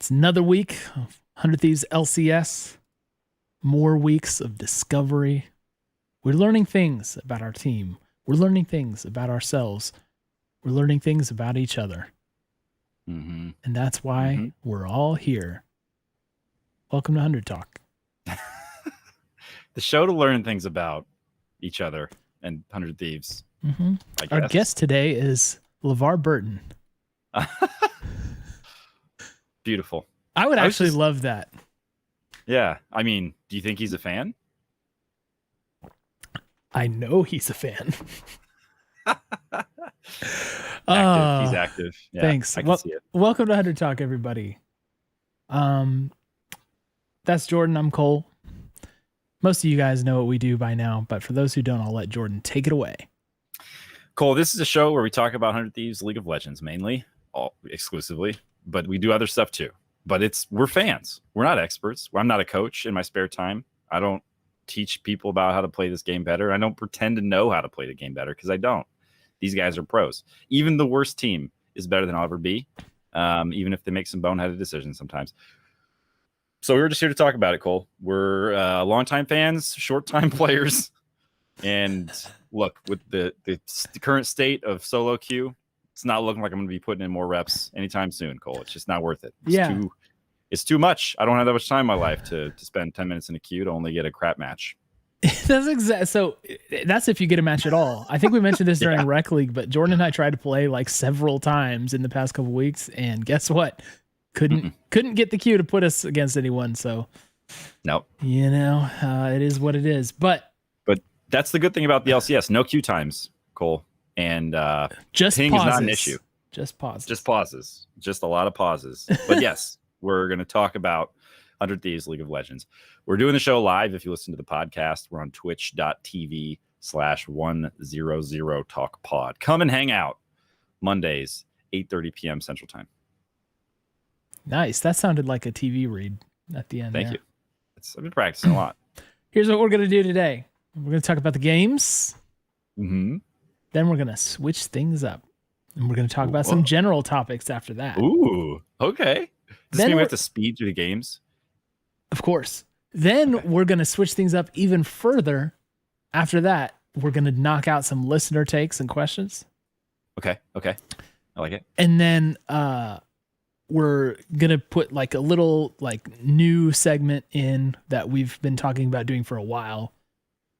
It's another week of 100 Thieves LCS. More weeks of discovery. We're learning things about our team. We're learning things about ourselves. We're learning things about each other. Mm-hmm. And that's why we're all here. Welcome to 100 Talk. The show to learn things about each other and 100 Thieves. Mm-hmm. Our guest today is LeVar Burton. Beautiful. I would actually love that. Yeah. I mean, do you think he's a fan? I know he's a fan. Active. He's active. Yeah, thanks. I can see it. Welcome to 100 Talk, everybody. That's Jordan. I'm Cole. Most of you guys know what we do by now, but for those who don't, I'll let Jordan take it away. Cole, this is a show where we talk about 100 Thieves, League of Legends mainly, exclusively, but we do other stuff too. But we're fans. We're not experts. I'm not a coach in my spare time. I don't teach people about how to play this game better. I don't pretend to know how to play the game better because I don't. These guys are pros. Even the worst team is better than I'll ever be, even if they make some boneheaded decisions sometimes. So we're just here to talk about it, Cole. We're longtime fans, short-time players. And look, with the current state of solo queue, it's not looking like I'm going to be putting in more reps anytime soon, Cole. It's just not worth it. It's too much. I don't have that much time in my life to spend 10 minutes in a queue to only get a crap match. So that's if you get a match at all. I think we mentioned this during Rec League, but Jordan and I tried to play like several times in the past couple weeks, and guess what? Couldn't get the queue to put us against anyone. So, nope. It is what it is. But that's the good thing about the LCS. No queue times, Cole, and just ping pauses. is not an issue. Just pauses. Just a lot of pauses. But yes, we're going to talk about 100 Thieves League of Legends. We're doing the show live. If you listen to the podcast, we're on twitch.tv/100talkpod. Come and hang out Mondays, 8:30 p.m. Central Time. Nice. That sounded like a TV read at the end. Thank you. I've been practicing a lot. Here's what we're going to do today. We're going to talk about the games. Mm-hmm. Then we're going to switch things up. And we're going to talk about some general topics after that. Ooh, okay. Does this mean we have to speed through the games? Of course. Then we're going to switch things up even further. After that, we're going to knock out some listener takes and questions. Okay. I like it. And then we're going to put like a little like new segment in that we've been talking about doing for a while,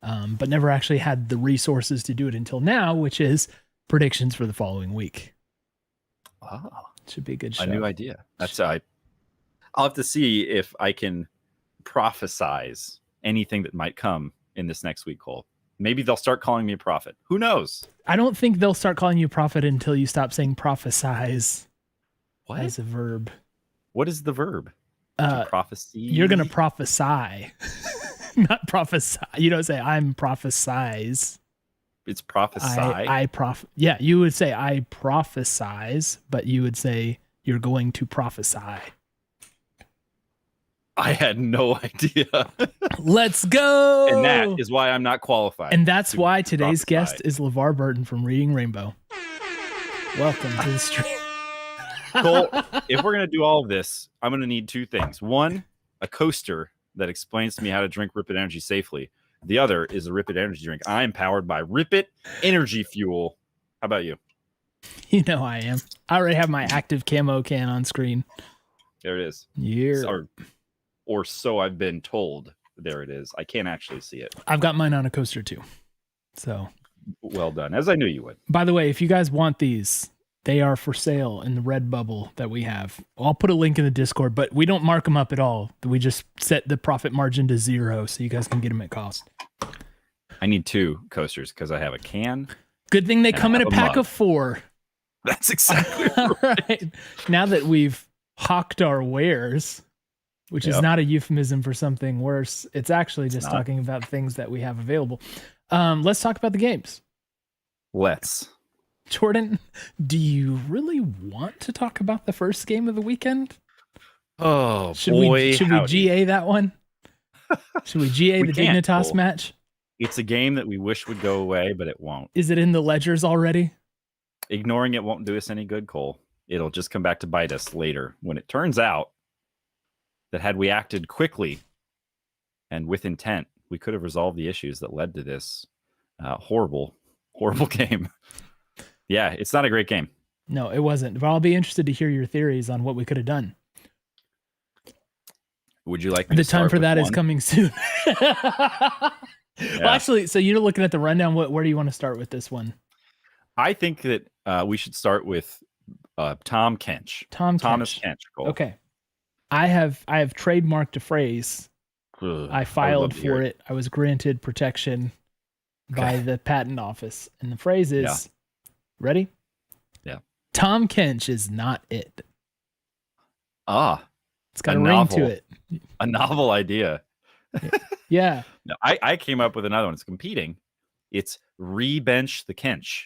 but never actually had the resources to do it until now, which is predictions for the following week. Oh, should be a good show. A new idea. That's I'll have to see if I can prophesize anything that might come in this next week, Cole. Maybe they'll start calling me a prophet. Who knows? I don't think they'll start calling you a prophet until you stop saying prophesize. What? As a verb. What is the verb? Prophecy? You're going to prophesy. Not prophesy. You don't say I'm prophesize. It's prophesy. Yeah, you would say I prophesize, but you would say you're going to prophesy. I had no idea. Let's go. And that is why I'm not qualified. And that's why today's guest is LeVar Burton from Reading Rainbow. Welcome to the stream. Cole, if we're going to do all of this, I'm going to need two things. One, a coaster that explains to me how to drink Rip It Energy safely. The other is a Rip It Energy drink. I am powered by Rip It Energy Fuel. How about you? You know I am. I already have my active camo can on screen. There it is. Yeah. Or so I've been told. There it is. I can't actually see it. I've got mine on a coaster too. So well done, as I knew you would. By the way, if you guys want these, they are for sale in the red bubble that we have. I'll put a link in the Discord, but we don't mark them up at all. We just set the profit margin to 0 so you guys can get them at cost. I need 2 coasters because I have a can. Good thing they come in a pack mug. of 4. That's exactly right. Now that we've hawked our wares, which is not a euphemism for something worse, it's actually just talking about things that we have available. Let's talk about the games. Let's. Jordan, do you really want to talk about the first game of the weekend? Oh, should we GA that one? Should we GA the Dignitas match? It's a game that we wish would go away, but it won't. Is it in the ledgers already? Ignoring it won't do us any good, Cole. It'll just come back to bite us later when it turns out that had we acted quickly and with intent, we could have resolved the issues that led to this horrible game. Yeah, it's not a great game. No, it wasn't. But I'll be interested to hear your theories on what we could have done. Would you like me the to time for that one? is coming soon? Well, actually, so you're looking at the rundown. Where do you want to start with this one? I think that we should start with Tom Kench. Thomas Kench. Cole. Okay. I have trademarked a phrase. I filed for it. I was granted protection by the patent office. And the phrase is, ready? Yeah. Tom Kench is not it. It's got a ring to it. A novel idea. Yeah. No, I came up with another one. It's competing. It's rebench the Kench.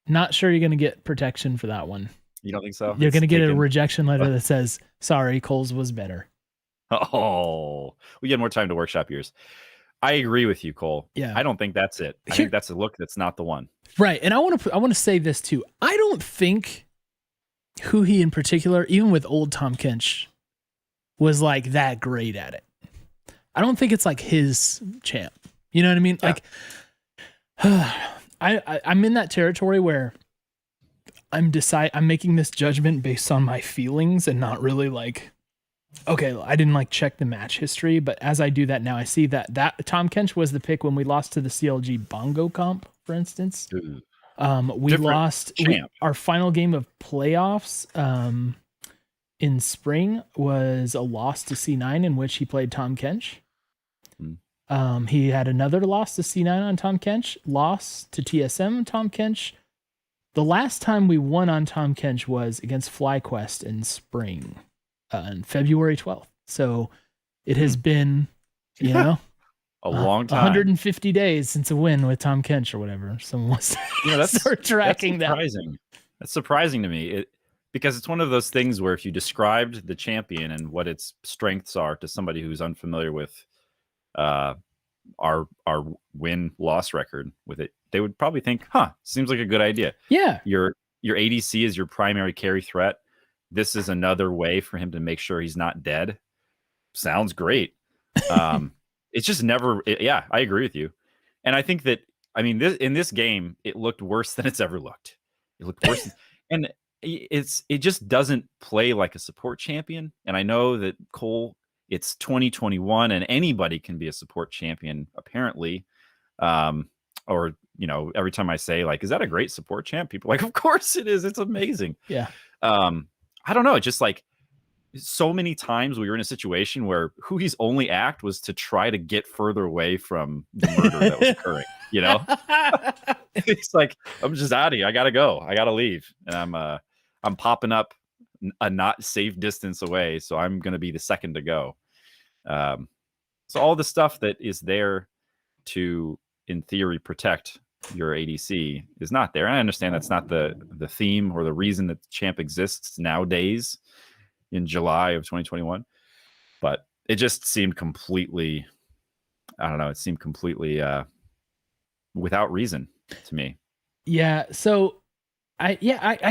Not sure you're going to get protection for that one. You don't think so? You're going to get a rejection letter that says, sorry, Cole's was better. Oh, we get more time to workshop yours. I agree with you, Cole. Yeah. I don't think that's it. I think that's a look that's not the one. Right. And I want to say this too. I don't think Huhi in particular, even with old Tom Kench, was like that great at it. I don't think it's like his champ. You know what I mean? Yeah. Like I'm in that territory where I'm making this judgment based on my feelings and not really like, okay, I didn't like check the match history, but as I do that now, I see that Tom Kench was the pick when we lost to the CLG Bongo comp, for instance. We lost our final game of playoffs in spring was a loss to C9 in which he played Tom Kench. He had another loss to C9 on Tom Kench, loss to TSM Tom Kench. The last time we won on Tom Kench was against FlyQuest in spring, on February 12th. So it has been, a long time, 150 days since a win with Tom Kench or whatever. Someone wants to start tracking that. That's surprising to me. Because it's one of those things where if you described the champion and what its strengths are to somebody who's unfamiliar with our win-loss record with it, they would probably think, seems like a good idea. Yeah. Your ADC is your primary carry threat. This is another way for him to make sure he's not dead. Sounds great. It's just never, I agree with you. And I think that, in this game, it looked worse than it's ever looked. It looked worse. And it just doesn't play like a support champion. And I know that Cole, it's 2021 and anybody can be a support champion, apparently. Or, every time I say, like, is that a great support champ? People are like, of course it is. It's amazing. Yeah. I don't know. Just like so many times we were in a situation where Hui's only act was to try to get further away from the murder that was occurring, It's like, I'm just out of here. I got to go. I got to leave. And I'm popping up a not safe distance away. So I'm going to be the second to go. So all the stuff that is there to, in theory, protect your ADC is not there. I understand that's not the theme or the reason that the champ exists nowadays in July of 2021, but it just seemed completely, I don't know. It seemed completely without reason to me. Yeah. So I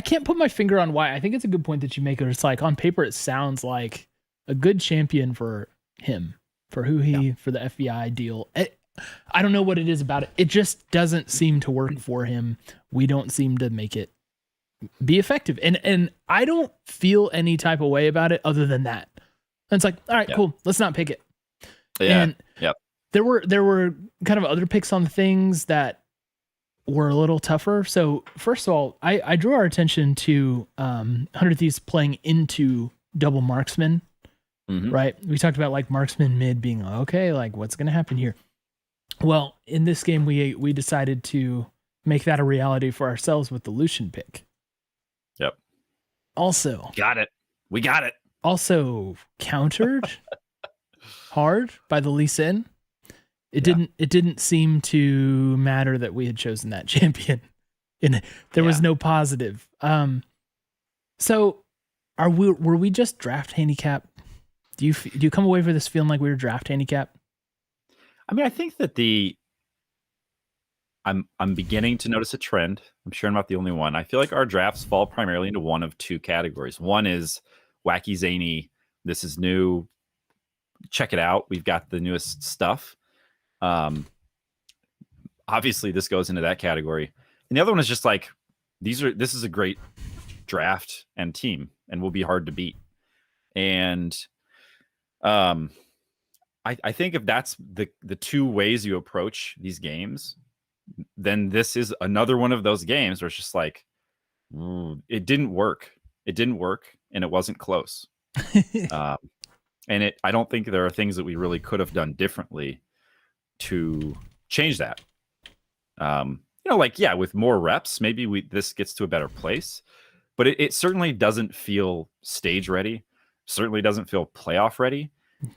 can't put my finger on why. I think it's a good point that you make. It's like on paper, it sounds like a good champion for him, for Huhi, for the FBI deal. I don't know what it is about it. It just doesn't seem to work for him. We don't seem to make it be effective. And I don't feel any type of way about it other than that. And it's like, all right, cool. Let's not pick it. Yeah. And there were kind of other picks on things that were a little tougher. So first of all, I drew our attention to 100 Thieves playing into double marksman, right? We talked about like marksman mid being okay, like what's going to happen here? Well, in this game, we decided to make that a reality for ourselves with the Lucian pick. Yep. Also, We got it. Also countered hard by the Lee Sin. It didn't seem to matter that we had chosen that champion. And there was no positive. So were we just draft handicap? Do you come away from this feeling like we were draft handicap? I think that I'm beginning to notice a trend. I'm sure I'm not the only one. I feel like our drafts fall primarily into one of two categories. One is wacky, zany, This is new. Check it out. We've got the newest stuff. Obviously, this goes into that category. And the other one is just like, this is a great draft and team and will be hard to beat. And I think if that's the two ways you approach these games, then this is another one of those games where it's just like, it didn't work. It didn't work, and it wasn't close. And I don't think there are things that we really could have done differently to change that. Like, yeah, with more reps, maybe this gets to a better place. But it certainly doesn't feel stage ready. Certainly doesn't feel playoff ready.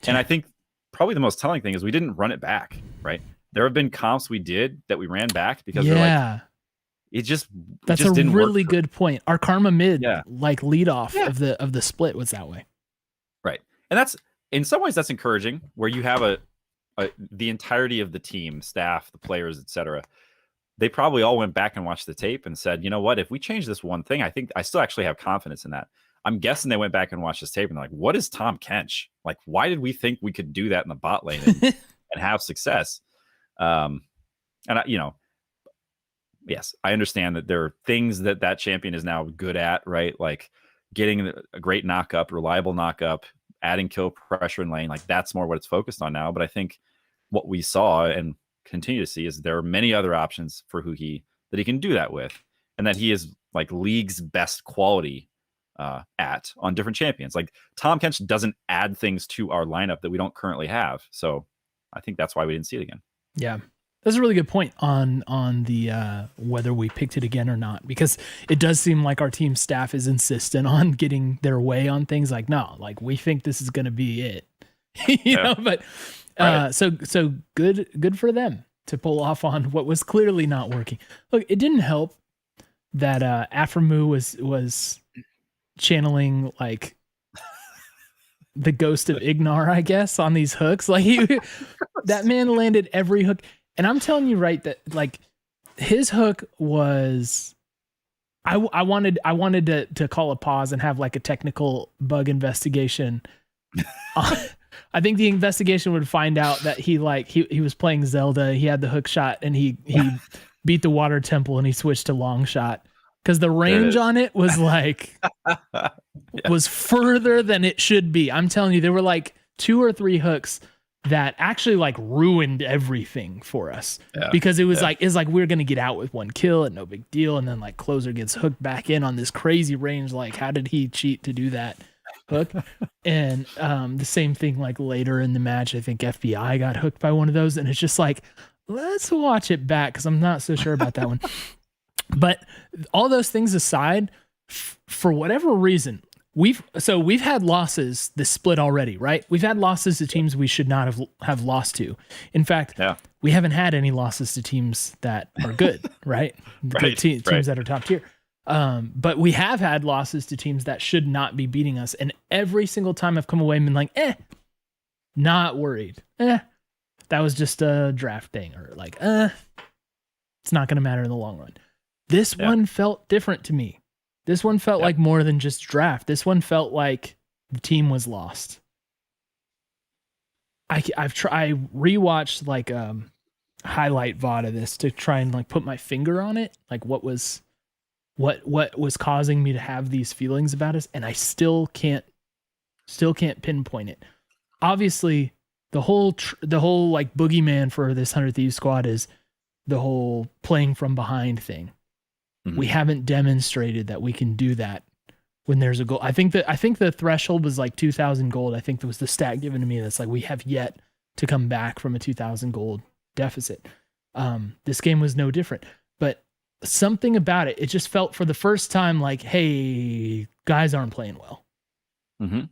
And I think probably the most telling thing is we didn't run it back, right? There have been comps we did that we ran back because we're like, that's a really good point. Our Karma mid, like lead off of the split was that way. Right. And that's, in some ways, that's encouraging, where you have the entirety of the team, staff, the players, etc. They probably all went back and watched the tape and said, you know what, if we change this one thing, I think I still actually have confidence in that. I'm guessing they went back and watched this tape and they're like, what is Tom Kench? Like, why did we think we could do that in the bot lane and have success? Yes, I understand that there are things that champion is now good at, right? Like getting a great knock-up, reliable knock-up, adding kill pressure in lane. Like, that's more what it's focused on now. But I think what we saw and continue to see is there are many other options for that he can do that with, and that he is like league's best quality on different champions. Like, Tom Kench doesn't add things to our lineup that we don't currently have. So I think that's why we didn't see it again. Yeah. That's a really good point on the whether we picked it again or not, because it does seem like our team staff is insistent on getting their way on things. Like, no, like we think this is going to be it, you know. But so good for them to pull off on what was clearly not working. Look, it didn't help that Aframu was channeling like the ghost of Ignar, I guess, on these hooks. Like that man landed every hook. And I'm telling you, right, that like his hook was, I wanted to call a pause and have like a technical bug investigation. I think the investigation would find out that he was playing Zelda. He had the hook shot and he beat the water temple and he switched to long shot because the range on it was like was further than it should be. I'm telling you, there were like 2 or 3 hooks that actually like ruined everything for us because it was like we're gonna get out with 1 kill and no big deal, and then like closer gets hooked back in on this crazy range. Like, how did he cheat to do that hook? And the same thing like later in the match, I think FBI got hooked by one of those, and it's just like, let's watch it back because I'm not so sure about that one. But all those things aside, for whatever reason, we've had losses this split already, right? We've had losses to teams we should not have lost to. In fact, we haven't had any losses to teams that are good, right? Teams that are top tier. But we have had losses to teams that should not be beating us. And every single time I've come away and been like, not worried. That was just a draft thing, or like, it's not going to matter in the long run. This one felt different to me. This one felt like more than just draft. This one felt like the team was lost. I rewatched like highlight VOD of this to try and like put my finger on it, like what was causing me to have these feelings about us, and I still can't pinpoint it. Obviously, the whole like boogeyman for this 100 Thieves squad is the whole playing from behind thing. We haven't demonstrated that we can do that when there's a goal. I think the threshold was like 2,000 gold. I think that was the stat given to me. That's like, we have yet to come back from a 2,000 gold deficit. This game was no different, but something about it just felt for the first time like, hey, guys aren't playing well. Mm-hmm.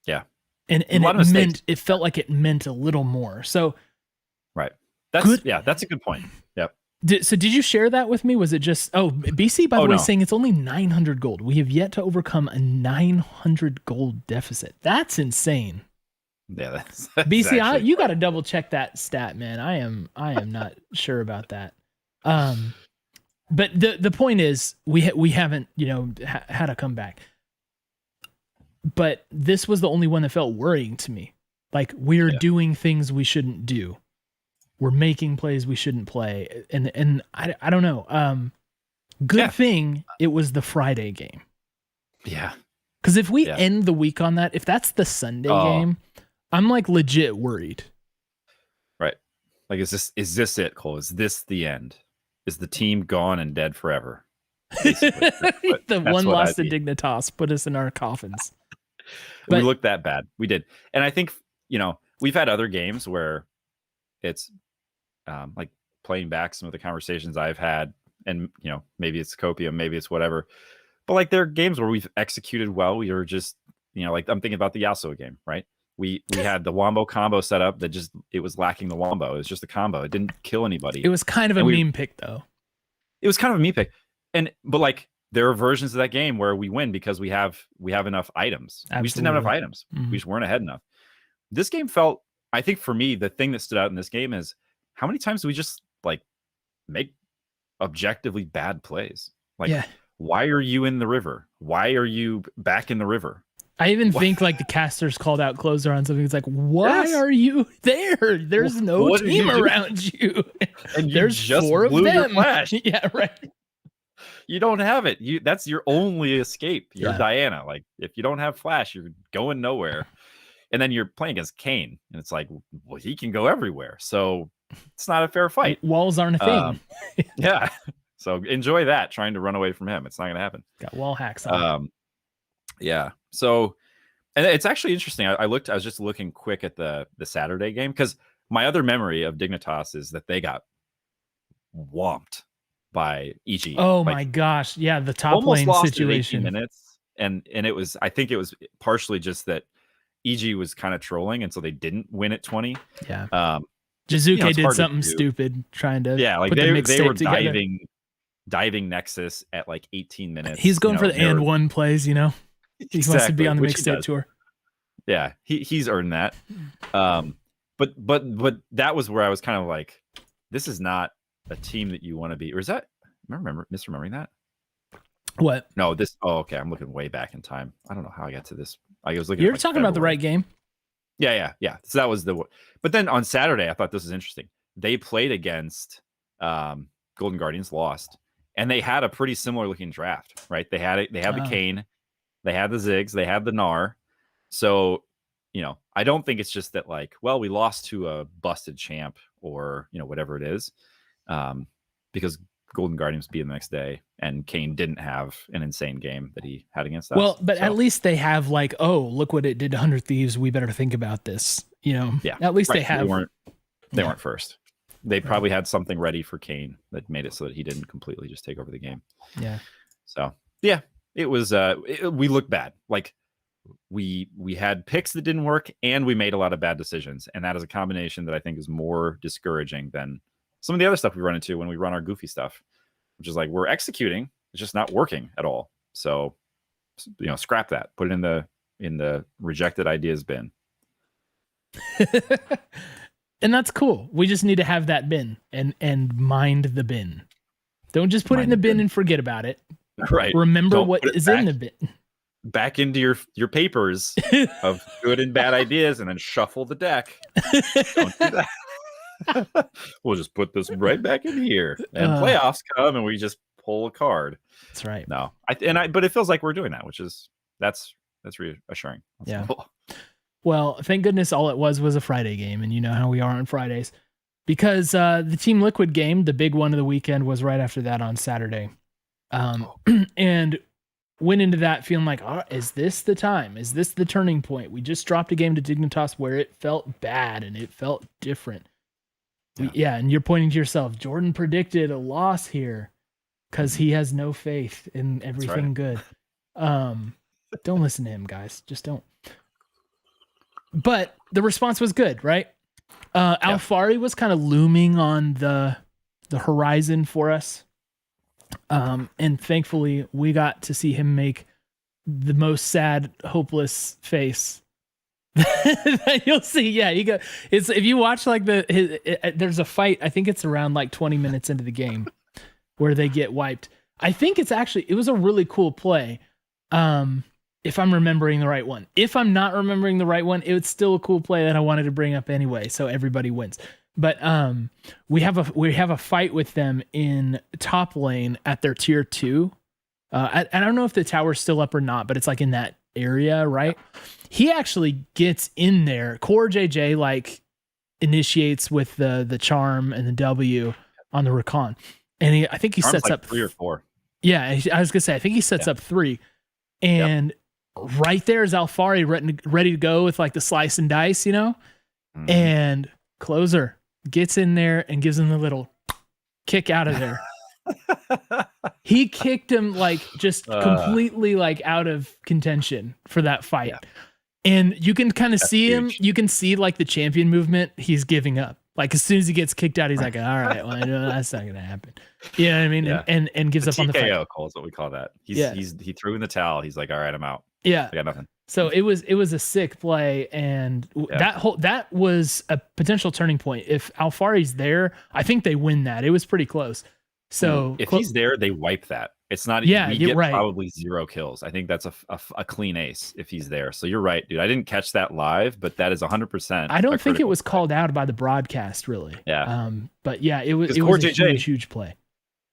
Yeah. And it felt like it meant a little more. So, right. That's a good point. Yep. So did you share that with me? Was it just, BC, by the way, saying it's only 900 gold. We have yet to overcome a 900 gold deficit. That's insane. Yeah, that's BC, you got to double check that stat, man. I am not sure about that. But the point is we haven't, had a comeback. but this was the only one that felt worrying to me. Like, we're doing things we shouldn't do. We're making plays we shouldn't play. And I don't know. Good thing it was the Friday game. Yeah. Because if we end the week on that, if that's the Sunday game, I'm like legit worried. Right. Like, is this it, Cole? Is this the end? Is the team gone and dead forever? The one loss to Dignitas put us in our coffins. We looked that bad. We did. And I think, we've had other games where it's like playing back some of the conversations I've had, and, maybe it's copium, maybe it's whatever. But like, there are games where we've executed well. We were just, like, I'm thinking about the Yasuo game, right? We had the wombo combo set up that it was lacking the wombo. It was just a combo. It didn't kill anybody. It was kind of a meme pick, though. It was kind of a meme pick. But like, there are versions of that game where we win because we have enough items. Absolutely. We just didn't have enough items. Mm-hmm. We just weren't ahead enough. This game felt, I think for me, the thing that stood out in this game is how many times do we just like make objectively bad plays? Like, why are you in the river? Why are you back in the river? I even think like the casters called out closer on something. It's like, why are you there? There's no team around you. And there's just 4 of them. Your flash. Yeah, right. You don't have it. That's your only escape. You're Diana. Like, if you don't have flash, you're going nowhere. And then you're playing against Kane, and it's like, well, he can go everywhere. So it's not a fair fight. Walls aren't a thing. Yeah. So enjoy that, trying to run away from him. It's not going to happen. Got wall hacks on. Yeah. So, and it's actually interesting. I was just looking quick at the Saturday game, because my other memory of Dignitas is that they got whomped by EG. Oh, like, my gosh. Yeah. The top lane situation. Minutes. And I think it was partially just that EG was kind of trolling, and so they didn't win at 20. Yeah. Jizuke did something stupid trying to like put they were together. diving Nexus at like 18 minutes. He's going for the and one plays, He exactly, wants to be on the mixtape tour. Yeah, he's earned that. But that was where I was kind of like, this is not a team that you want to be. Or is that, misremembering that? What? No, this. Oh, okay. I'm looking way back in time. I don't know how I got to this. I was looking. You're talking about the right game. Yeah. So that was But then on Saturday, I thought this was interesting. They played against Golden Guardians, lost, and they had a pretty similar looking draft, right? They had it. They had the Kane, they had the Ziggs, they had the Gnar. So, I don't think it's just that like, well, we lost to a busted champ or whatever it is, because Golden Guardians beat the next day, and Kane didn't have an insane game that he had against us. Well, but at least they have like, oh, look what it did to 100 Thieves. We better think about this. Yeah. At least they have. They weren't first. They probably had something ready for Kane that made it so that he didn't completely just take over the game. Yeah. So yeah, it was. We looked bad. Like we had picks that didn't work, and we made a lot of bad decisions, and that is a combination that I think is more discouraging than some of the other stuff we run into when we run our goofy stuff, which is like, we're executing, it's just not working at all. So, scrap that, put it in the rejected ideas bin. And that's cool. We just need to have that bin and mind the bin. Don't just put it in the bin and forget about it. Right. Remember what is in the bin. Back into your papers of good and bad ideas, and then shuffle the deck. Don't do that. We'll just put this right back in here, and playoffs come, and we just pull a card. That's right. No, but it feels like we're doing that, which is that's reassuring. That's cool. Well, thank goodness all it was a Friday game, and you know how we are on Fridays, because the Team Liquid game, the big one of the weekend, was right after that on Saturday, and went into that feeling like, is this the time? Is this the turning point? We just dropped a game to Dignitas where it felt bad and it felt different. Yeah, and you're pointing to yourself. Jordan predicted a loss here because he has no faith in everything good. Don't listen to him, guys. Just don't. But the response was good, right? Alfari was kind of looming on the horizon for us. And thankfully, we got to see him make the most sad, hopeless face that you'll see. Yeah, it's if you watch like there's a fight. I think it's around like 20 minutes into the game where they get wiped. I think it was a really cool play. if I'm remembering the right one. If I'm not remembering the right one, it's still a cool play that I wanted to bring up anyway, so everybody wins. But we have a fight with them in top lane at their tier 2. I don't know if the tower's still up or not, but it's like in that area, right? Yeah. He actually gets in there. Core JJ like initiates with the charm and the W on the recon, and I think he Charm's sets like up 3 or 4. Yeah, I was gonna say I think he sets up 3, and right there is Alfari ready to go with like the slice and dice, and Closer gets in there and gives him the little kick out of there. He kicked him like just completely like out of contention for that fight. Yeah. And you can kind of see him. You can see like the champion movement. He's giving up. Like as soon as he gets kicked out, he's like, all right, well, that's not going to happen. You know what I mean? Yeah. And gives up on the fight. TKO, Cole, is what we call that. He threw in the towel. He's like, all right, I'm out. Yeah. I got nothing. So it was a sick play, and that was a potential turning point. If Alfari's there, I think they win that. It was pretty close. So if he's there, they wipe that. It's not. Yeah, we you're get right. Probably 0 kills. I think that's a clean ace if he's there. So you're right, dude. I didn't catch that live, but that is 100%. I don't think it was called out by the broadcast, really. Yeah. But yeah, it was a huge play.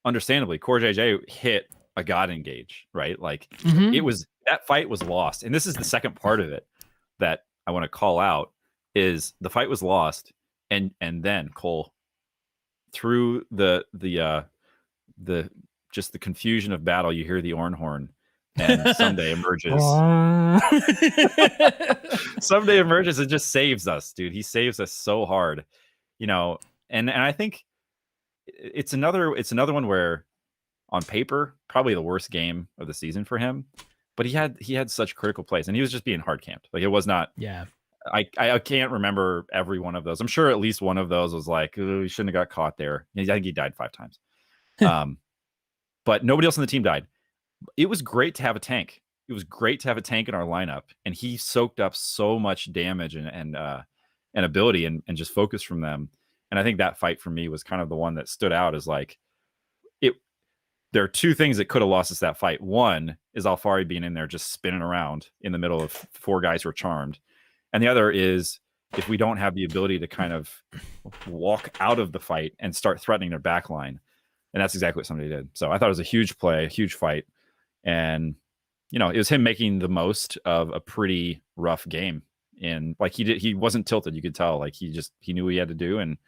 Understandably, Core JJ hit a God engage, right? Like it was, that fight was lost. And this is the second part of it that I want to call out is the fight was lost. And then Cole, through the just the confusion of battle, you hear the Orn horn and Someday emerges. Someday emerges and just saves us, dude. He saves us so hard, and I think it's another one where on paper, probably the worst game of the season for him, but he had such critical plays and he was just being hard camped. Like it was not, I can't remember every one of those. I'm sure at least one of those was like, he shouldn't have got caught there. I think he died 5 times. But nobody else on the team died. It was great to have a tank. It was great to have a tank in our lineup, and he soaked up so much damage and ability and just focus from them. And I think that fight for me was kind of the one that stood out as like it. There are 2 things that could have lost us that fight. One is Alfari being in there just spinning around in the middle of 4 guys who are charmed, and the other is if we don't have the ability to kind of walk out of the fight and start threatening their back line. And that's exactly what somebody did. So I thought it was a huge play, a huge fight. And, it was him making the most of a pretty rough game. And like he wasn't tilted. You could tell, like he knew what he had to do. And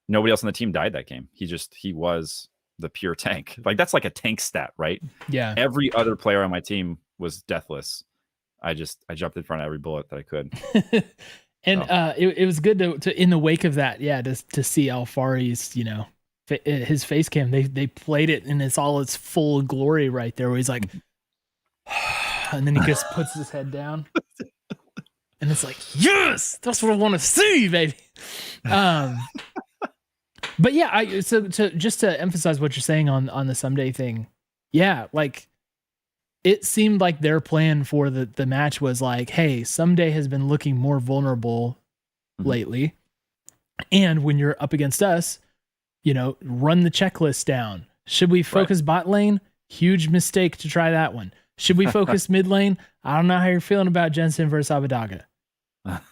nobody else on the team died that game. He was the pure tank. Like that's like a tank stat, right? Yeah. Every other player on my team was deathless. I jumped in front of every bullet that I could. And it was good to in the wake of that, to see Alfari's, his face cam, they played it and it's all its full glory right there where he's like and then he just puts his head down and it's like, yes, that's what I want to see, baby. But yeah, so just to emphasize what you're saying on the Someday thing, like it seemed like their plan for the match was like, hey, Someday has been looking more vulnerable lately, and when you're up against us, run the checklist down. Should we focus bot lane? Huge mistake to try that one. Should we focus mid lane? I don't know how you're feeling about Jensen versus Abadaga.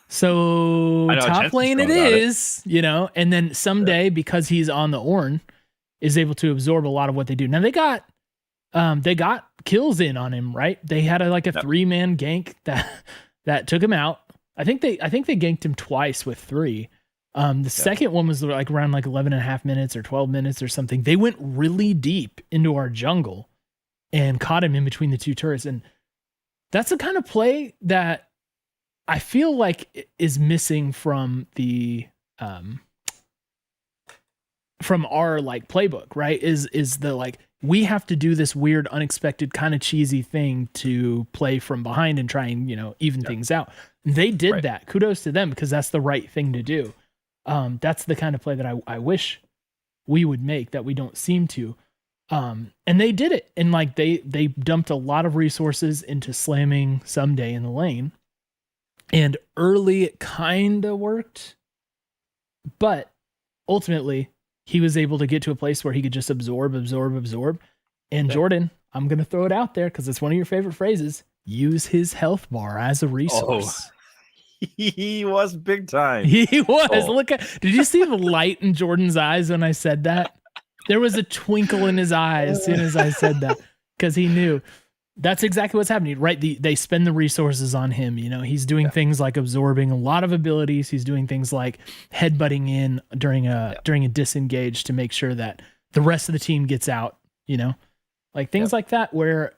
So top lane it is, and then Someday, because he's on the Ornn, is able to absorb a lot of what they do. Now they got kills in on him, right? They had a 3-man gank that took him out. I think they ganked him twice with 3. The second one was like around like 11 and a half minutes or 12 minutes or something. They went really deep into our jungle and caught him in between the 2 turrets. And that's the kind of play that I feel like is missing from the, from our like playbook, right? Is the like, we have to do this weird, unexpected kind of cheesy thing to play from behind and try and, even things out. They did that. Kudos to them because that's the right thing to do. That's the kind of play that I wish we would make that we don't seem to. And they did it. And like they dumped a lot of resources into slamming Someday in the lane. And early it kind of worked, but ultimately he was able to get to a place where he could just absorb. And Jordan, I'm going to throw it out there because it's one of your favorite phrases. use his health bar as a Oh, resource. he was big time. He was. Oh. Look at. Did you see the light in Jordan's eyes when I said that? There was a twinkle in his eye as soon as I said that, because he knew that's exactly what's happening, right? They spend the resources on him. You know, he's doing things like absorbing a lot of abilities. He's doing things like headbutting in during a disengage to make sure that the rest of the team gets out. You know, like things like that where.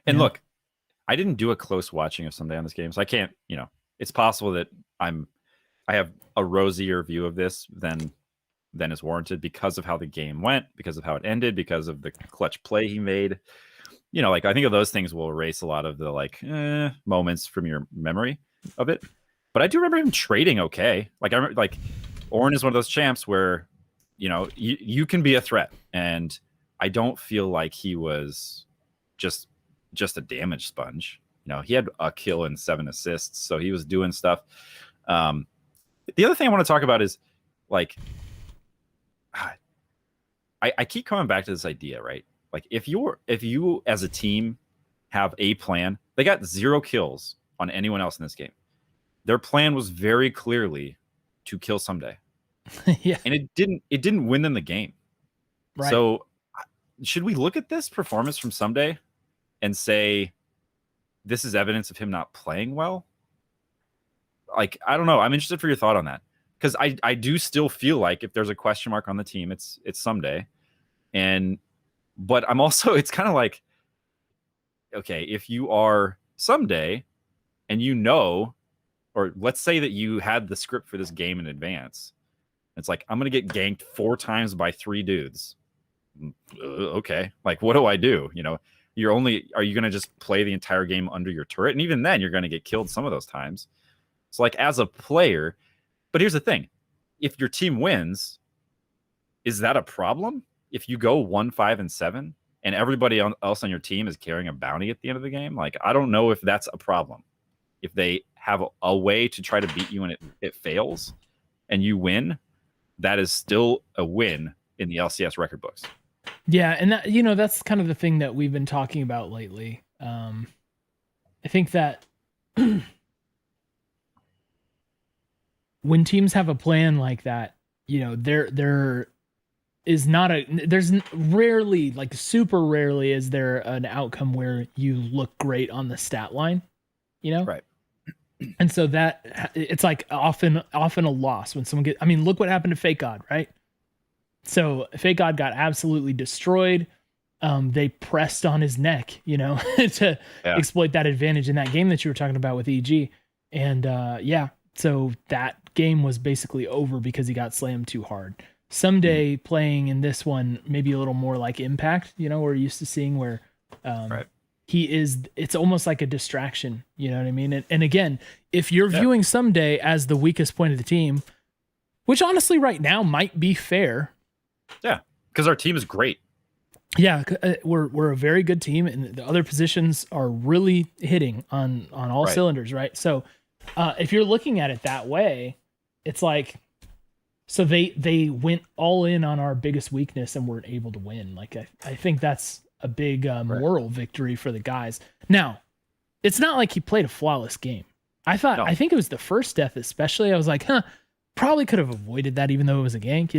And look, I didn't do a close watching of Sunday on this game, so I can't. It's possible that I have a rosier view of this than is warranted because of how the game went, because of how it ended, because of the clutch play he made. I think of those things will erase a lot of the moments from your memory of it. But I do remember him trading okay. I remember Ornn is one of those champs where you can be a threat, and I don't feel like he was just a damage sponge. He had a kill and 7 assists, so he was doing stuff. The other thing I want to talk about is I keep coming back to this idea, right? If you as a team have a plan, they got 0 kills on anyone else in this game. Their plan was very clearly to kill Someday. Yeah. And it didn't win them the game. Right. So should we look at this performance from Someday and say this is evidence of him not playing well? I don't know. I'm interested for your thought on that. Because I do still feel like if there's a question mark on the team, it's Someday. But I'm also, it's kind of like, okay, if you are Someday and or let's say that you had the script for this game in advance, it's like, I'm going to get ganked 4 times by 3 dudes. Okay. What do I do? Are you going to just play the entire game under your turret? And even then you're going to get killed some of those times. So as a player, but here's the thing. If your team wins, is that a problem? If you go 1-5-7 and everybody else on your team is carrying a bounty at the end of the game, I don't know if that's a problem. If they have a way to try to beat you and it fails and you win, that is still a win in the LCS record books. Yeah, and that, that's kind of the thing that we've been talking about lately. I think that when teams have a plan like that, there is not there's rarely, super rarely is there an outcome where you look great on the stat line, Right. And so that it's often a loss when someone look what happened to Fake God, right? So Fake God got absolutely destroyed. They pressed on his neck, to exploit that advantage in that game that you were talking about with EG. And so that game was basically over because he got slammed too hard. Someday playing in this one, maybe a little more like Impact, we're used to seeing where it's almost like a distraction, you know what I mean? And again, if you're viewing Someday as the weakest point of the team, which honestly right now might be fair. Yeah, because our team is great. Yeah, we're a very good team, and the other positions are really hitting on all cylinders, right? So if you're looking at it that way, it's so they went all in on our biggest weakness and weren't able to win. I think that's a big moral victory for the guys. Now, it's not like he played a flawless game. I think it was the first death especially. I was like, probably could have avoided that even though it was a gank,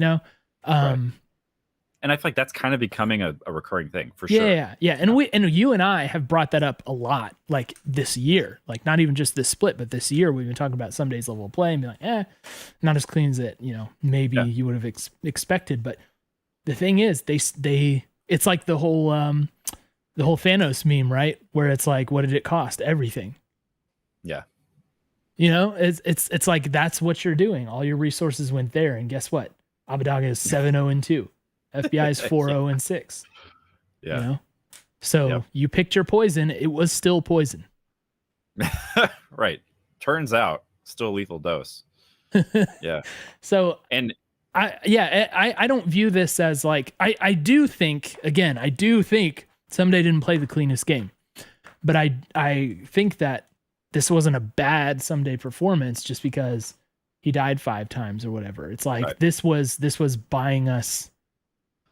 And I feel like that's kind of becoming a recurring thing for sure. Yeah. And you and I have brought that up a lot, this year, not even just this split, but this year we've been talking about some days level of play and be like, not as clean as it, maybe you would have expected. But the thing is, it's like the whole Thanos meme, right? Where it's like, what did it cost? Everything. Yeah. It's like, that's what you're doing. All your resources went there. And guess what? Abadaga is 7-0-2. FBI is 4-0-6. Yeah. So you picked your poison. It was still poison. Right. Turns out, still a lethal dose. Yeah. So I don't view this as I do think Someday didn't play the cleanest game, but I think that this wasn't a bad Someday performance just because he died 5 times or whatever. It's this was buying us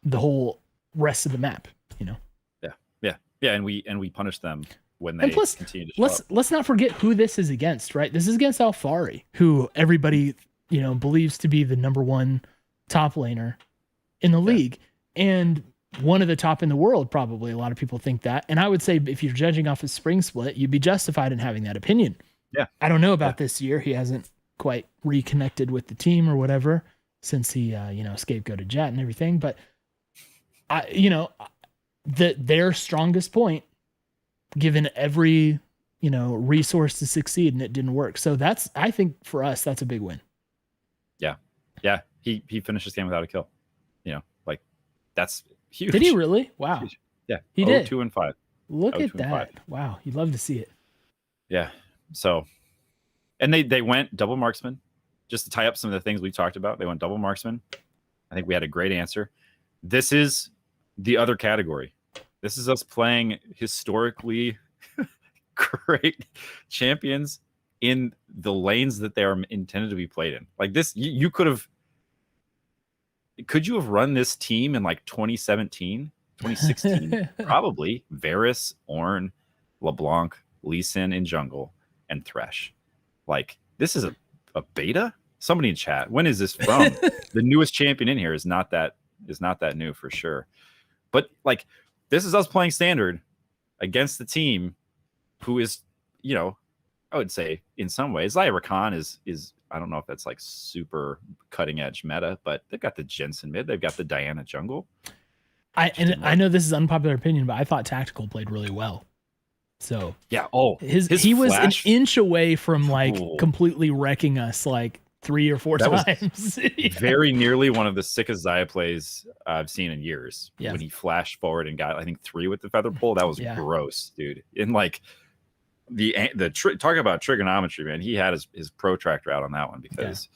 the whole rest of the map, Yeah. Yeah, and we punish them when And they plus, continue to show up. let's not forget who this is against, right? This is against Alfari, who everybody, believes to be the number one top laner in the league and one of the top in the world, probably. A lot of people think that. And I would say if you're judging off a spring split, you'd be justified in having that opinion. Yeah. I don't know about this year. He hasn't quite reconnected with the team or whatever since he, scapegoated Jet and everything. But their strongest point, given every, resource to succeed, and it didn't work. So I think for us, that's a big win. Yeah. He finished his game without a kill. That's huge. Did he really? Wow. Huge. Yeah. He did. 2-5. Look at that. Wow. You'd love to see it. Yeah. So, and they went double marksman just to tie up some of the things we talked about. They went double marksman. I think we had a great answer. This is the other category. This is us playing historically great champions in the lanes that they are intended to be played in. Like this, you could you have run this team in like 2017, 2016? Probably. Varus, Ornn, LeBlanc, Lee Sin in jungle, and Thresh. Like, this is a beta? Somebody in chat. When is this from? The newest champion in here is not that new for sure. But like, this is us playing standard against the team who is, I would say in some ways, Rakan is I don't know if that's like super cutting edge meta, but they've got the Jensen mid, they've got the Diana jungle. I know this is unpopular opinion, but I thought Tactical played really well. So yeah, he was an inch away from completely wrecking us like 3 or 4 times. Very nearly one of the sickest Xayah plays I've seen in years. Yeah. When he flashed forward and got, I think, 3 with the feather pull, that was gross, dude. And like talking about trigonometry, man, he had his protractor out on that one because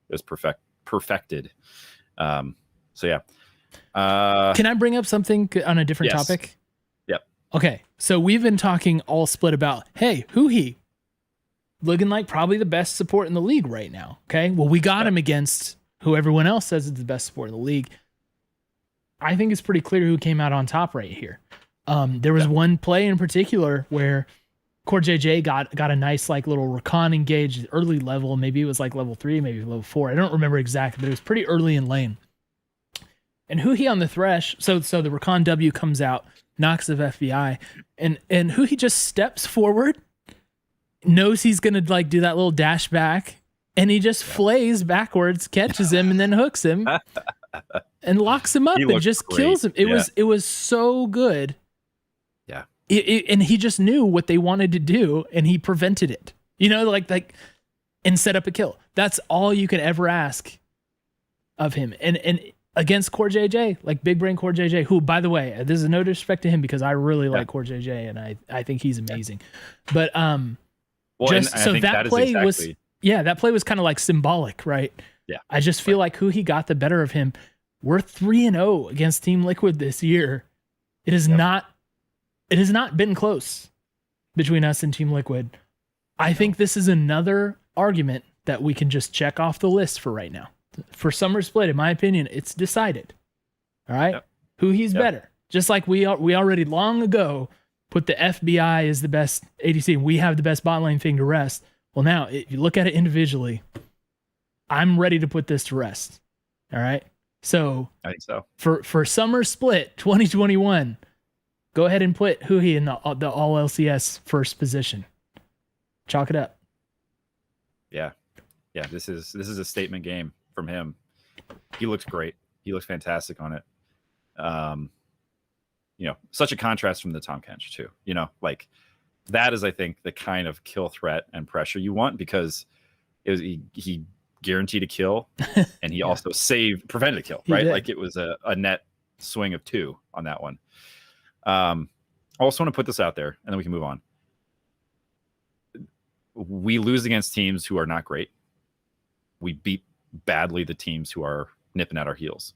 it was perfected. So yeah. Can I bring up something on a different topic? Yep. Okay, so we've been talking all split about, hey, Huhi, looking like probably the best support in the league right now. Okay, well, we got him against who everyone else says is the best support in the league. I think it's pretty clear who came out on top right here. There was one play in particular where Core JJ got a nice like little Rakan engaged early level. Maybe it was like level 3, maybe level 4. I don't remember exactly, but it was pretty early in lane. And Huhi on the Thresh, so the Rakan W comes out, knocks of FBI, and Huhi just steps forward, knows he's gonna like do that little dash back, and he just flays backwards, catches him, and then hooks him, and locks him up and just kills him. It was so good. Yeah. And he just knew what they wanted to do, and he prevented it. And set up a kill. That's all you could ever ask of him. And against Core JJ, like big brain Core JJ, who, by the way, this is no disrespect to him because I really like Core JJ and I think he's amazing. But that play was kind of like symbolic, right? Yeah. I just feel like who he got the better of him. We're 3-0 against Team Liquid this year. It has not been close between us and Team Liquid. I think this is another argument that we can just check off the list for right now. For Summer Split, in my opinion, it's decided. All right? Yep. Who he's better. Just like we already long ago put the FBI as the best ADC, and we have the best bot lane thing to rest. Well, now, if you look at it individually, I'm ready to put this to rest. All right? So, I think so. For Summer Split 2021, go ahead and put Huhi in the all LCS first position. Chalk it up. Yeah. Yeah, this is a statement game from him. He looks great. He looks fantastic on it. Such a contrast from the Tahm Kench too. Like that is, I think, the kind of kill threat and pressure you want because he guaranteed a kill and he also prevented a kill, right? Like it was a net swing of 2 on that one. I also want to put this out there and then we can move on. We lose against teams who are not great. We beat badly the teams who are nipping at our heels.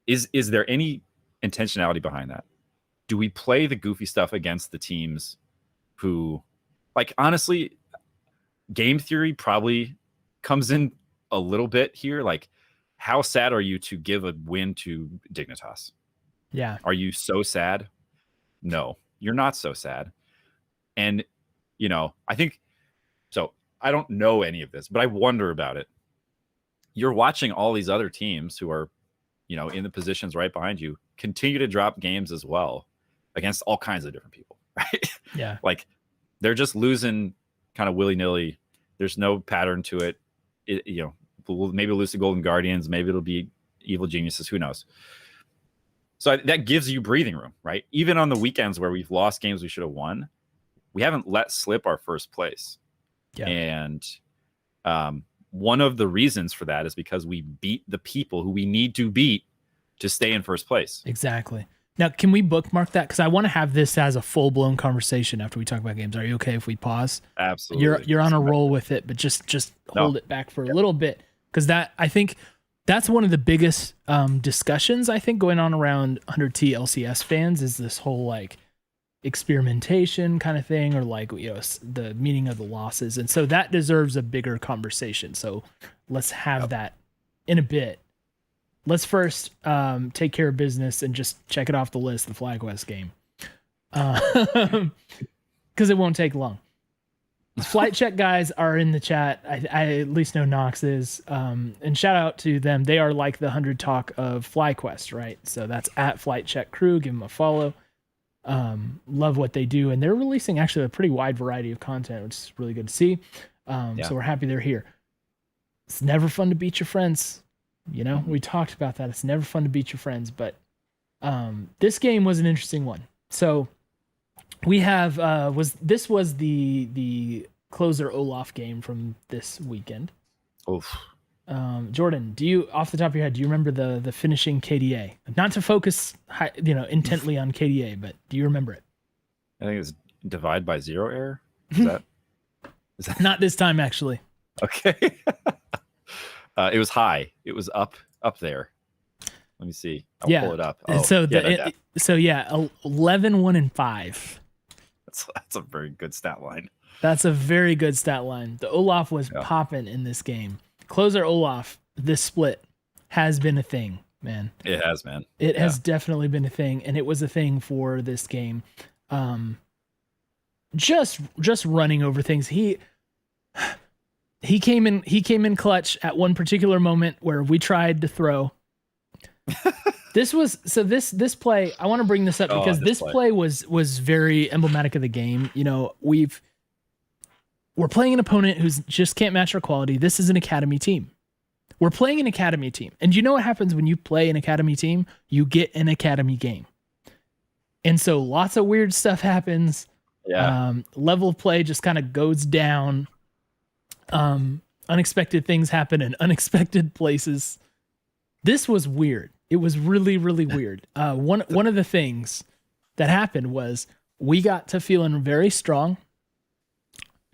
Is there any intentionality behind that? Do we play the goofy stuff against the teams who, like, honestly, game theory probably comes in a little bit here. Like, how sad are you to give a win to Dignitas? Yeah. Are you so sad? No, you're not so sad. And, I think so. I don't know any of this, but I wonder about it. You're watching all these other teams who are, in the positions right behind you continue to drop games as well against all kinds of different people, right? Yeah. Like they're just losing kind of willy-nilly. There's no pattern to it. Maybe we'll lose to Golden Guardians. Maybe it'll be Evil Geniuses. Who knows? So that gives you breathing room, right? Even on the weekends where we've lost games we should have won, we haven't let slip our first place. Yeah. And one of the reasons for that is because we beat the people who we need to beat to stay in first place. Exactly. Now, can we bookmark that? Because I want to have this as a full-blown conversation after we talk about games. Are you okay if we pause? Absolutely. You're on a roll with it, but just hold it back for a little bit. Because I think that's one of the biggest discussions, I think, going on around 100T LCS fans is this whole, like, experimentation kind of thing, or like, the meaning of the losses. And so that deserves a bigger conversation. So let's have that in a bit. Let's first take care of business and just check it off the list, the FlyQuest game. Because it won't take long. Flight check guys are in the chat. I at least know Nox is. And shout out to them. They are like the 100 talk of FlyQuest, right? So that's at Flight Check Crew. Give them a follow. Love what they do. And they're releasing actually a pretty wide variety of content, which is really good to see. So we're happy they're here. It's never fun to beat your friends. We talked about that. It's never fun to beat your friends, but this game was an interesting one. So we have this was the closer Olaf game from this weekend. Oof. Jordan, do you, off the top of your head, do you remember the finishing KDA? Not to focus intently on KDA, but do you remember it? I think it's divide by zero error. Is that Not this time, actually. Okay. It was high. It was up there. Let me see. I'll pull it up. Oh, so 11, 1, and 5. That's a very good stat line. That's a very good stat line. The Olaf was popping in this game. Closer Olaf, this split has been a thing, man. It has, man. It has definitely been a thing, and it was a thing for this game. Just running over things. He came in clutch at one particular moment where we tried to throw. This play, I want to bring this up because this play was very emblematic of the game. We're playing an opponent who's just can't match our quality. This is an academy team. We're playing an academy team. And you know what happens when you play an academy team? You get an academy game. And so lots of weird stuff happens. Yeah. Level of play just kind of goes down. Unexpected things happen in unexpected places. This was weird. It was really, really weird. One of the things that happened was we got to feeling very strong,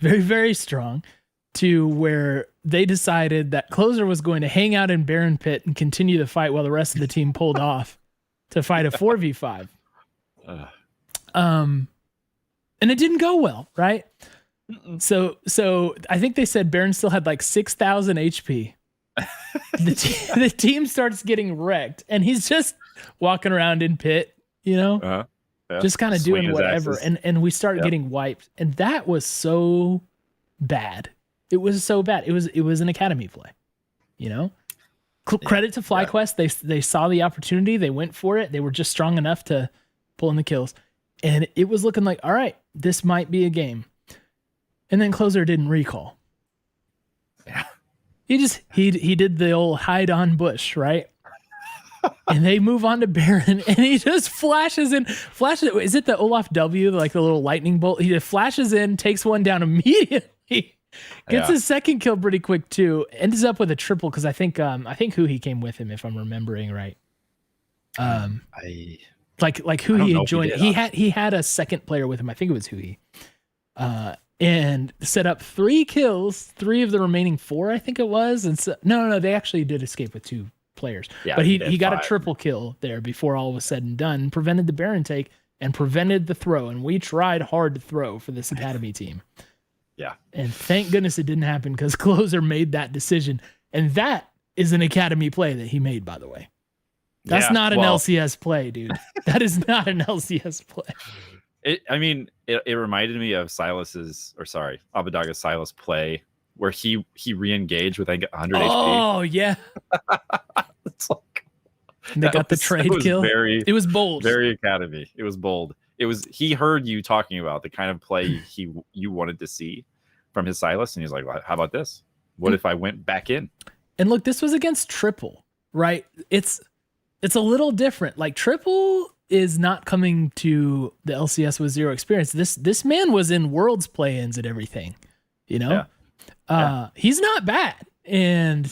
very, very strong, to where they decided that Closer was going to hang out in Baron Pit and continue the fight while the rest of the team pulled off to fight a 4v5. And it didn't go well, right? So I think they said Baron still had like 6,000 HP. The team starts getting wrecked, and he's just walking around in Pit, just kind of doing whatever. And we start getting wiped, and that was so bad. It was so bad. It was an academy play, Credit to FlyQuest. They saw the opportunity. They went for it. They were just strong enough to pull in the kills, and it was looking like, all right, this might be a game. And then Closer didn't recall. Yeah. He did the old hide on bush, right? And they move on to Baron, and he just flashes in. Is it the Olaf W, like the little lightning bolt? He just flashes in, takes one down immediately, gets his second kill pretty quick too. Ends up with a triple because I think who he came with him, if I'm remembering right. Like who he had joined. He had a second player with him. I think it was who he. And set up 3 kills, 3 of the remaining 4, I think it was. And so, no, they actually did escape with 2 players. Yeah, but he got 5. A triple kill there before all was said and done, prevented the Baron take and prevented the throw. And we tried hard to throw for this academy team. Yeah. And thank goodness it didn't happen because Closer made that decision. And that is an academy play that he made, by the way. That's Yeah. not an Well, LCS play, dude. That is not an LCS play. it reminded me of Abadaga's Silas play where he re-engaged with, I think, 100 HP. Oh, yeah. It's like, And they got the trade kill. Very, It was bold. very academy. It was bold. He heard you talking about the kind of play you wanted to see from his Silas, and he's like, well, how about this? What if I went back in? And look, this was against Triple, right? It's a little different. Like, Triple is not coming to the LCS with zero experience. This man was in Worlds play-ins and everything, you know? Yeah. He's not bad. And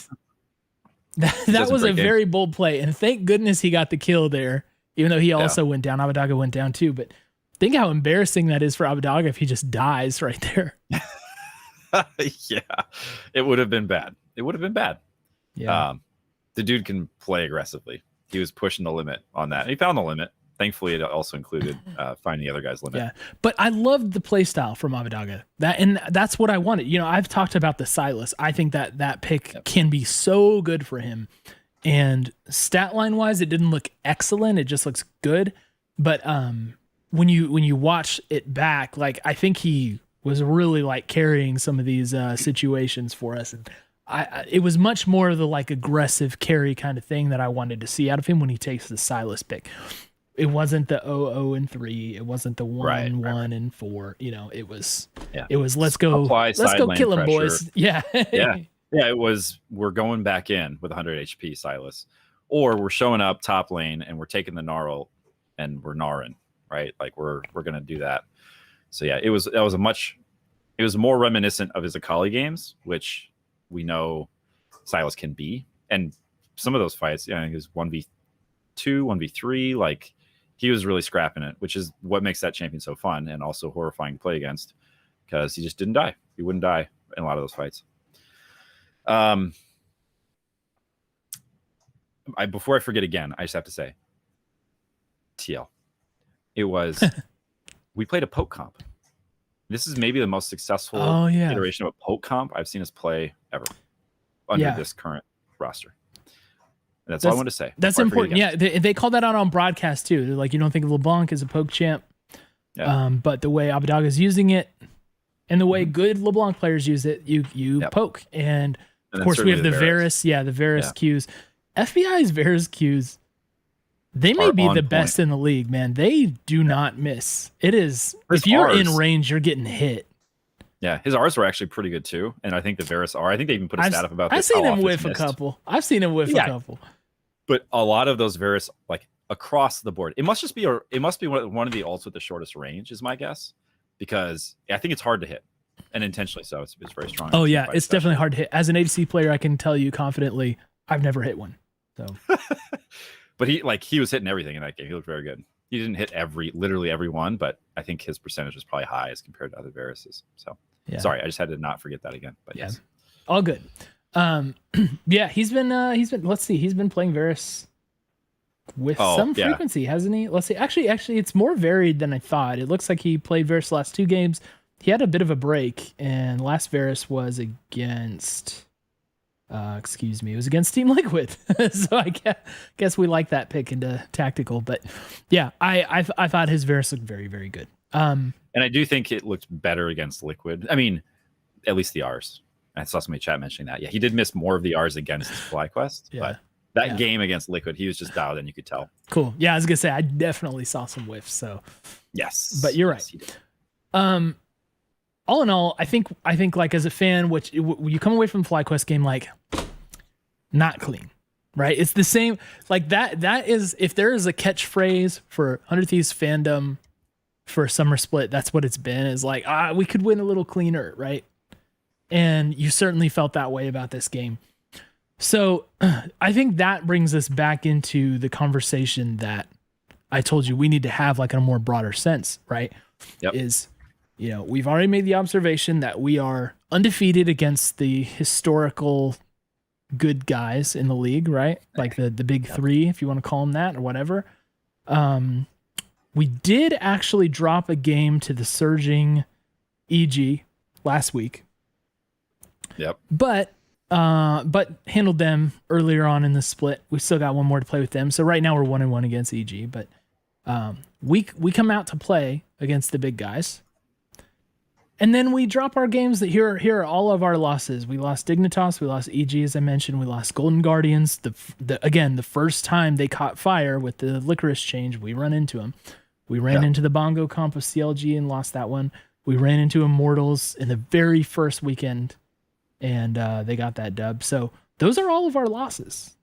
that was a very bold play. And thank goodness he got the kill there, even though he also went down. Abadaga went down too. But think how embarrassing that is for Abadaga if he just dies right there. Yeah, it would have been bad. Yeah. The dude can play aggressively. He was pushing the limit on that. He found the limit. Thankfully, it also included finding the other guy's limit. Yeah, but I loved the play style from Abadaga. That's what I wanted. You know, I've talked about the Silas. I think that pick can be so good for him. And stat line wise, it didn't look excellent. It just looks good. But when you watch it back, like, I think he was really like carrying some of these situations for us. And it was much more of the like aggressive carry kind of thing that I wanted to see out of him when he takes the Silas pick. It wasn't the 0-0-3. It wasn't the 1-1-4. You know, it was let's go kill him, boys. Yeah. Yeah. It was, we're going back in with 100 HP Silas, or we're showing up top lane and we're taking the Gnarl and we're Gnaring, right? Like we're gonna do that. So yeah, it was more reminiscent of his Akali games, which we know Silas can be. And some of those fights, I think it was 1v2, 1v3, like he was really scrapping it, which is what makes that champion so fun and also horrifying to play against, because he just didn't die. He wouldn't die in a lot of those fights. Before I forget again, I just have to say, TL. It was we played a poke comp. This is maybe the most successful iteration of a poke comp I've seen us play ever under this current roster. That's all I want to say. That's important. Yeah, they call that out on broadcast too. They're like, you don't think of LeBlanc as a poke champ, but the way Abadaga is using it, and the way good LeBlanc players use it, you poke. And of course, we have the Varus. Yeah, the Varus Qs. FBI's Varus Qs, they may be the best in the league, man. They do not miss. It is, if you're in range, you're getting hit. Yeah, his R's were actually pretty good too, and I think the Varus R. I think they even put a stat up about this. I've seen him whiff a couple. A couple. But a lot of those Varus, like across the board, it must be one of the ults with the shortest range, is my guess, because I think it's hard to hit, and intentionally so. It's very strong. Oh yeah, it's definitely hard to hit. As an ADC player, I can tell you confidently, I've never hit one. So, but he was hitting everything in that game. He looked very good. He didn't hit literally every one, but I think his percentage was probably high as compared to other Varuses. So sorry, I just had to not forget that again. But yes, all good. He's been playing Varus with some frequency, hasn't he? Let's see. Actually, it's more varied than I thought. It looks like he played Varus the last 2 games. He had a bit of a break, and last Varus was against. It was against Team Liquid. So I guess we like that pick into tactical. But yeah, I thought his Varus looked very, very good. And I do think it looked better against Liquid. I mean, at least the R's. I saw somebody chat mentioning that. Yeah, he did miss more of the R's against FlyQuest, but that game against Liquid, he was just dialed in. You could tell. Cool. Yeah, I was gonna say I definitely saw some whiffs. So yes, but you're right. Yes, all in all, I think like as a fan, you come away from the FlyQuest game like not clean, right? It's the same like that. That is, if there is a catchphrase for 100 Thieves fandom for Summer Split, that's what it's been. Is like we could win a little cleaner, right? And you certainly felt that way about this game. So I think that brings us back into the conversation that I told you we need to have, like in a more broader sense, right? Yep. Is, we've already made the observation that we are undefeated against the historical good guys in the league, right? Like the big three, if you want to call them that or whatever. We did actually drop a game to the surging EG last week. Yep. But but handled them earlier on in the split. We still got one more to play with them. So right now we're 1-1 against EG, but we come out to play against the big guys. And then we drop our games. That here are all of our losses. We lost Dignitas, we lost EG, as I mentioned, we lost Golden Guardians. Again, the first time they caught fire with the licorice change, we run into them. We ran into the Bongo comp of CLG and lost that one. We ran into Immortals in the very first weekend, and they got that dub. So those are all of our losses,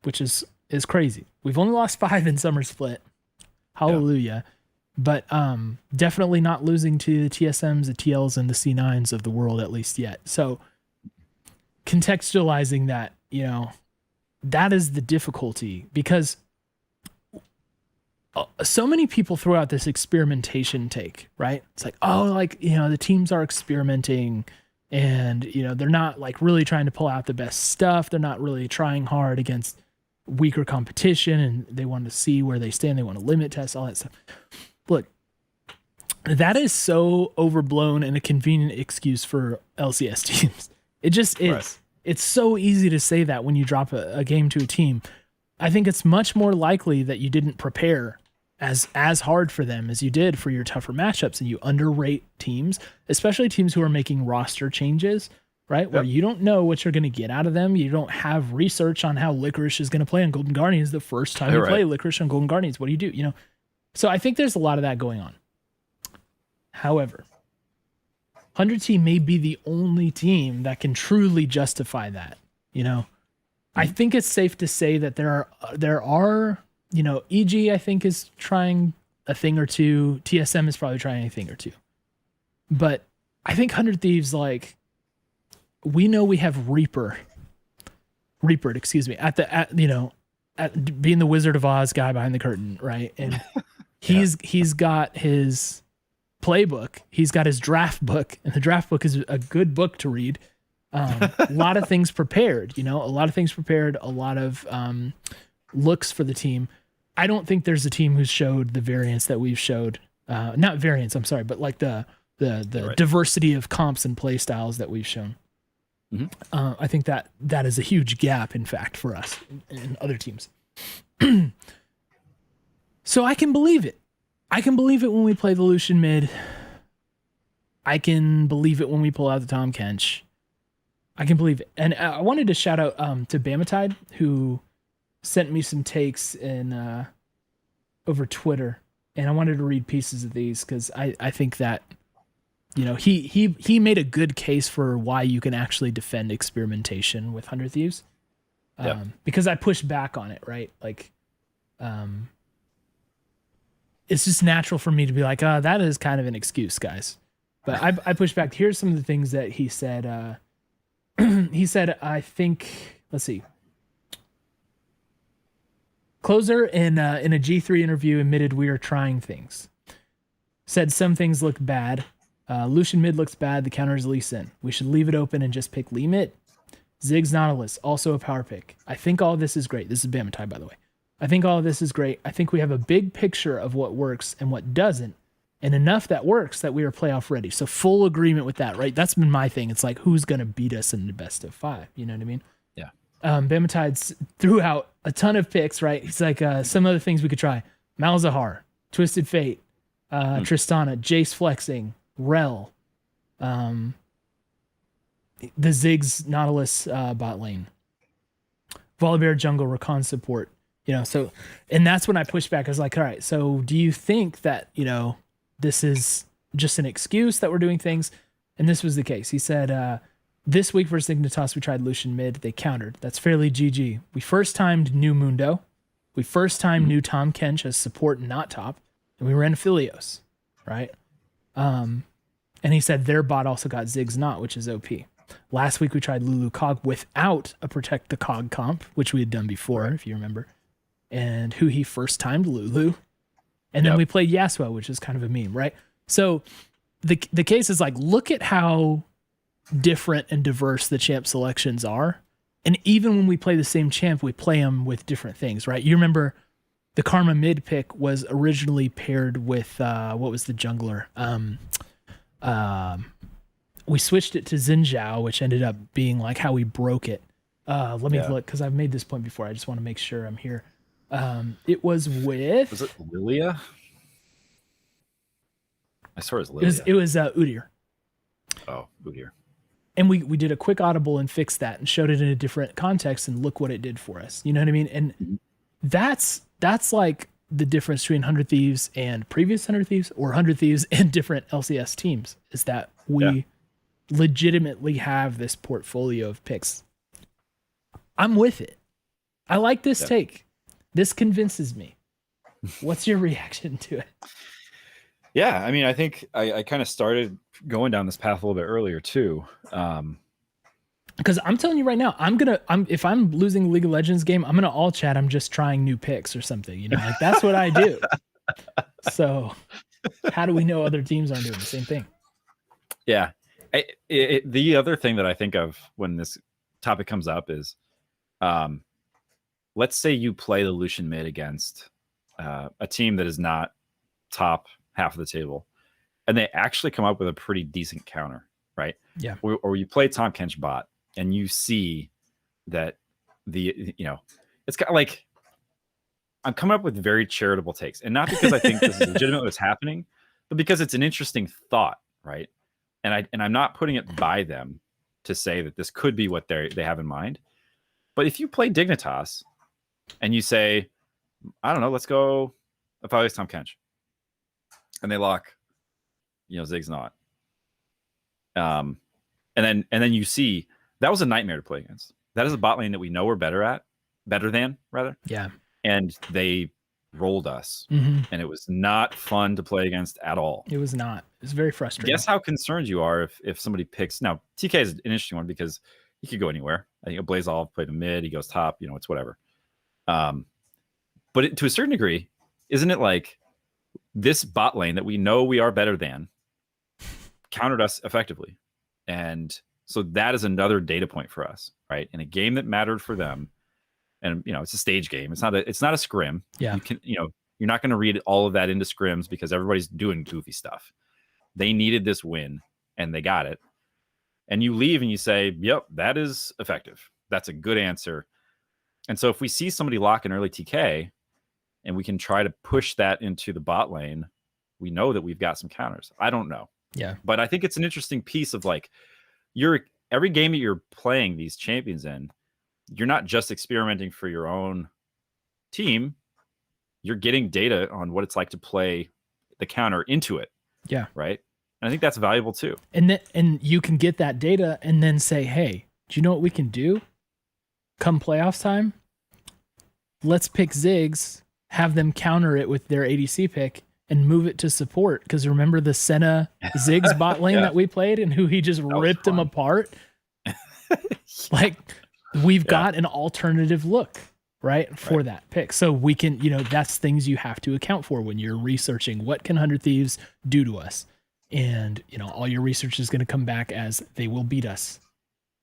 which is crazy. We've only lost 5 in Summer Split. Hallelujah. Yeah. But definitely not losing to the TSMs, the TLs, and the C9s of the world, at least yet. So contextualizing that, that is the difficulty, because so many people throw out this experimentation take, right? It's like, the teams are experimenting, and, they're not like really trying to pull out the best stuff. They're not really trying hard against weaker competition, and they want to see where they stand. They want to limit test, all that stuff. Look, that is so overblown and a convenient excuse for LCS teams. It just is. Right. It's so easy to say that when you drop a game to a team. I think it's much more likely that you didn't prepare as hard for them as you did for your tougher matchups, and you underrate teams, especially teams who are making roster changes, right? Yep. Where you don't know what you're going to get out of them. You don't have research on how Licorice is going to play on Golden Guardians the first time you play Licorice on Golden Guardians. What do you do? So I think there's a lot of that going on. However, 100 Team may be the only team that can truly justify that. I think it's safe to say that there are EG, I think, is trying a thing or two. TSM is probably trying a thing or two. But I think 100 Thieves, we know we have Reaper, at being the Wizard of Oz guy behind the curtain, right? And he's got his playbook, he's got his draft book, and the draft book is a good book to read. A lot of things prepared, a lot of looks for the team. I don't think there's a team who's showed the variance that we've showed. Not variance, I'm sorry, but like the diversity of comps and play styles that we've shown. Mm-hmm. I think that is a huge gap, in fact, for us and other teams. So I can believe it. I can believe it when we play the Lucian mid. I can believe it when we pull out the Tom Kench. I can believe it. And I wanted to shout out to Bamatide, who sent me some takes over Twitter. And I wanted to read pieces of these because I think that, he made a good case for why you can actually defend experimentation with 100 Thieves. Because I pushed back on it, right? It's just natural for me to be like, that is kind of an excuse, guys. But I pushed back. Here's some of the things that he said. He said, I think, let's see. Closer in a G3 interview admitted we are trying things. Said some things look bad. Lucian mid looks bad. The counter is Lee Sin. We should leave it open and just pick Lee mid. Ziggs Nautilus, also a power pick. I think all of this is great. This is Bamatide, by the way. I think all of this is great. I think we have a big picture of what works and what doesn't, and enough that works that we are playoff ready. So full agreement with that, right? That's been my thing. It's like, who's going to beat us in the best of 5? You know what I mean? Yeah. Bamatides threw out a ton of picks, right? He's like, some other things we could try. Malzahar, Twisted Fate, Tristana, Jace flexing, Rel, the Ziggs Nautilus bot lane, Volibear jungle recon support. So, and that's when I pushed back. I was like, all right, so do you think that, this is just an excuse that we're doing things? And this was the case. He said, this week versus Dignitas, we tried Lucian mid. They countered. That's fairly GG. We first timed New Mundo. We first timed New Tom Kench as support, not top. And we ran Philios, right? And he said their bot also got Ziggs Not, which is OP. Last week we tried Lulu Cog without a Protect the Cog comp, which we had done before, if you remember. And who he first timed Lulu. And then we played Yasuo, which is kind of a meme, right? So the case is like, look at how different and diverse the champ selections are. And even when we play the same champ, we play them with different things, right? You remember the Karma mid pick was originally paired with, what was the jungler? we switched it to Xinjiao, which ended up being like how we broke it. Let me look, because I've made this point before. I just want to make sure I'm here. It was with... Was it Lilia? I swear it was Lilia. It was Udyr. Oh, Udyr. And we did a quick audible and fixed that and showed it in a different context, and look what it did for us. You know what I mean? And that's like the difference between 100 Thieves and previous 100 Thieves, or 100 Thieves and different LCS teams, is that we legitimately have this portfolio of picks. I'm with it. I like this take. This convinces me. What's your reaction to it? Yeah, I mean, I think I kind of started going down this path a little bit earlier too. Because I'm telling you right now, if I'm losing League of Legends game, I'm gonna all chat. I'm just trying new picks or something. You know, like that's what I do. So, how do we know other teams aren't doing the same thing? Yeah, the other thing that I think of when this topic comes up is, let's say you play the Lucian mid against a team that is not top half of the table, and they actually come up with a pretty decent counter, right? Yeah. Or you play Tahm Kench bot, and you see that it's kind of like, I'm coming up with very charitable takes, and not because I think this is legitimate what's happening, but because it's an interesting thought, right? And I'm not putting it by them to say that this could be what they have in mind. But if you play Dignitas and you say, I don't know, let's go if I was Tahm Kench, and they lock, Ziggs not. And then you see that was a nightmare to play against. That is a bot lane that we know we're better than. Yeah. And they rolled us, and it was not fun to play against at all. It was not. It was very frustrating. Guess how concerned you are if somebody picks. Now, TK is an interesting one because he could go anywhere. I think Blazol played a mid, he goes top, it's whatever. But to a certain degree, isn't it like this bot lane that we know we are better than countered us effectively? And so that is another data point for us, right? In a game that mattered for them, and it's a stage game. It's not a scrim. Yeah. You're not going to read all of that into scrims because everybody's doing goofy stuff. They needed this win, and they got it. And you leave and you say, yep, that is effective. That's a good answer. And so if we see somebody lock an early TK and we can try to push that into the bot lane, we know that we've got some counters. I don't know. Yeah. But I think it's an interesting piece of like, every game that you're playing these champions in, you're not just experimenting for your own team. You're getting data on what it's like to play the counter into it. Yeah. Right. And I think that's valuable too. And you can get that data and then say, hey, do you know what we can do? Come playoffs time, let's pick Ziggs, have them counter it with their ADC pick, and move it to support. Because remember the Senna Ziggs bot lane that we played and who he just ripped him apart? Like, we've got an alternative look, right, for that pick. So we can, that's things you have to account for when you're researching what can 100 Thieves do to us. And, all your research is going to come back as they will beat us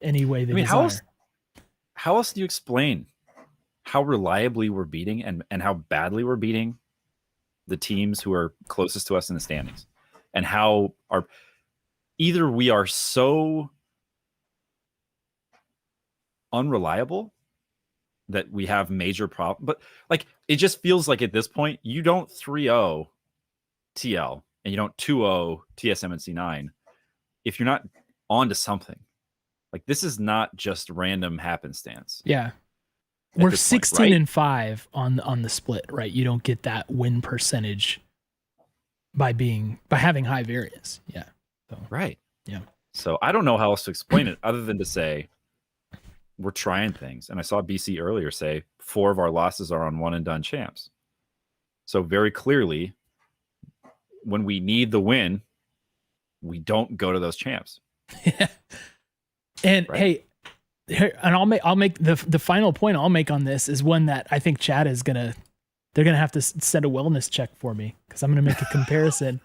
any way they desire. How else do you explain how reliably we're beating and how badly we're beating the teams who are closest to us in the standings? And how either we are so unreliable that we have major problems, but like, it just feels like at this point, you don't 3-0 TL and you don't 2-0 TSM and C9 if you're not onto something. Like, this is not just random happenstance. Yeah. We're 16-5 on the split, right? You don't get that win percentage by having high variance. Yeah. So, right. Yeah. So I don't know how else to explain it other than to say we're trying things. And I saw BC earlier say 4 of our losses are on one and done champs. So very clearly, when we need the win, we don't go to those champs. Yeah. And hey, and I'll make the final point I'll make on this is one that I think Chad is they're gonna have to set a wellness check for me, because I'm gonna make a comparison.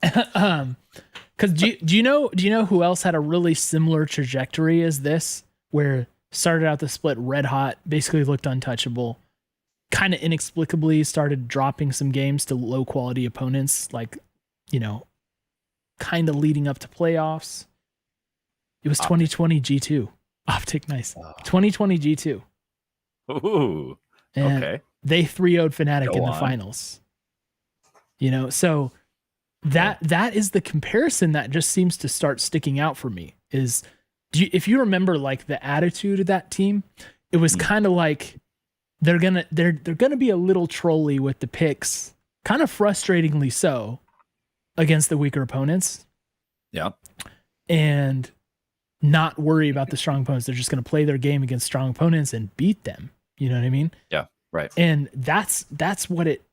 Because do you know who else had a really similar trajectory as this, where started out the split red hot, basically looked untouchable, kind of inexplicably started dropping some games to low quality opponents, like kind of leading up to playoffs. It was 2020 G2. Optic, nice. 2020 G2. Ooh. And Okay. they 3-0'd Fnatic Go in the on. finals. So that is the comparison that just seems to start sticking out for me. Is if you remember like the attitude of that team, it was kind of like they're gonna be a little trolly with the picks, kind of frustratingly so, against the weaker opponents. Yeah. And not worry about the strong opponents. They're just going to play their game against strong opponents and beat them. You know what I mean? Yeah. Right. And that's what it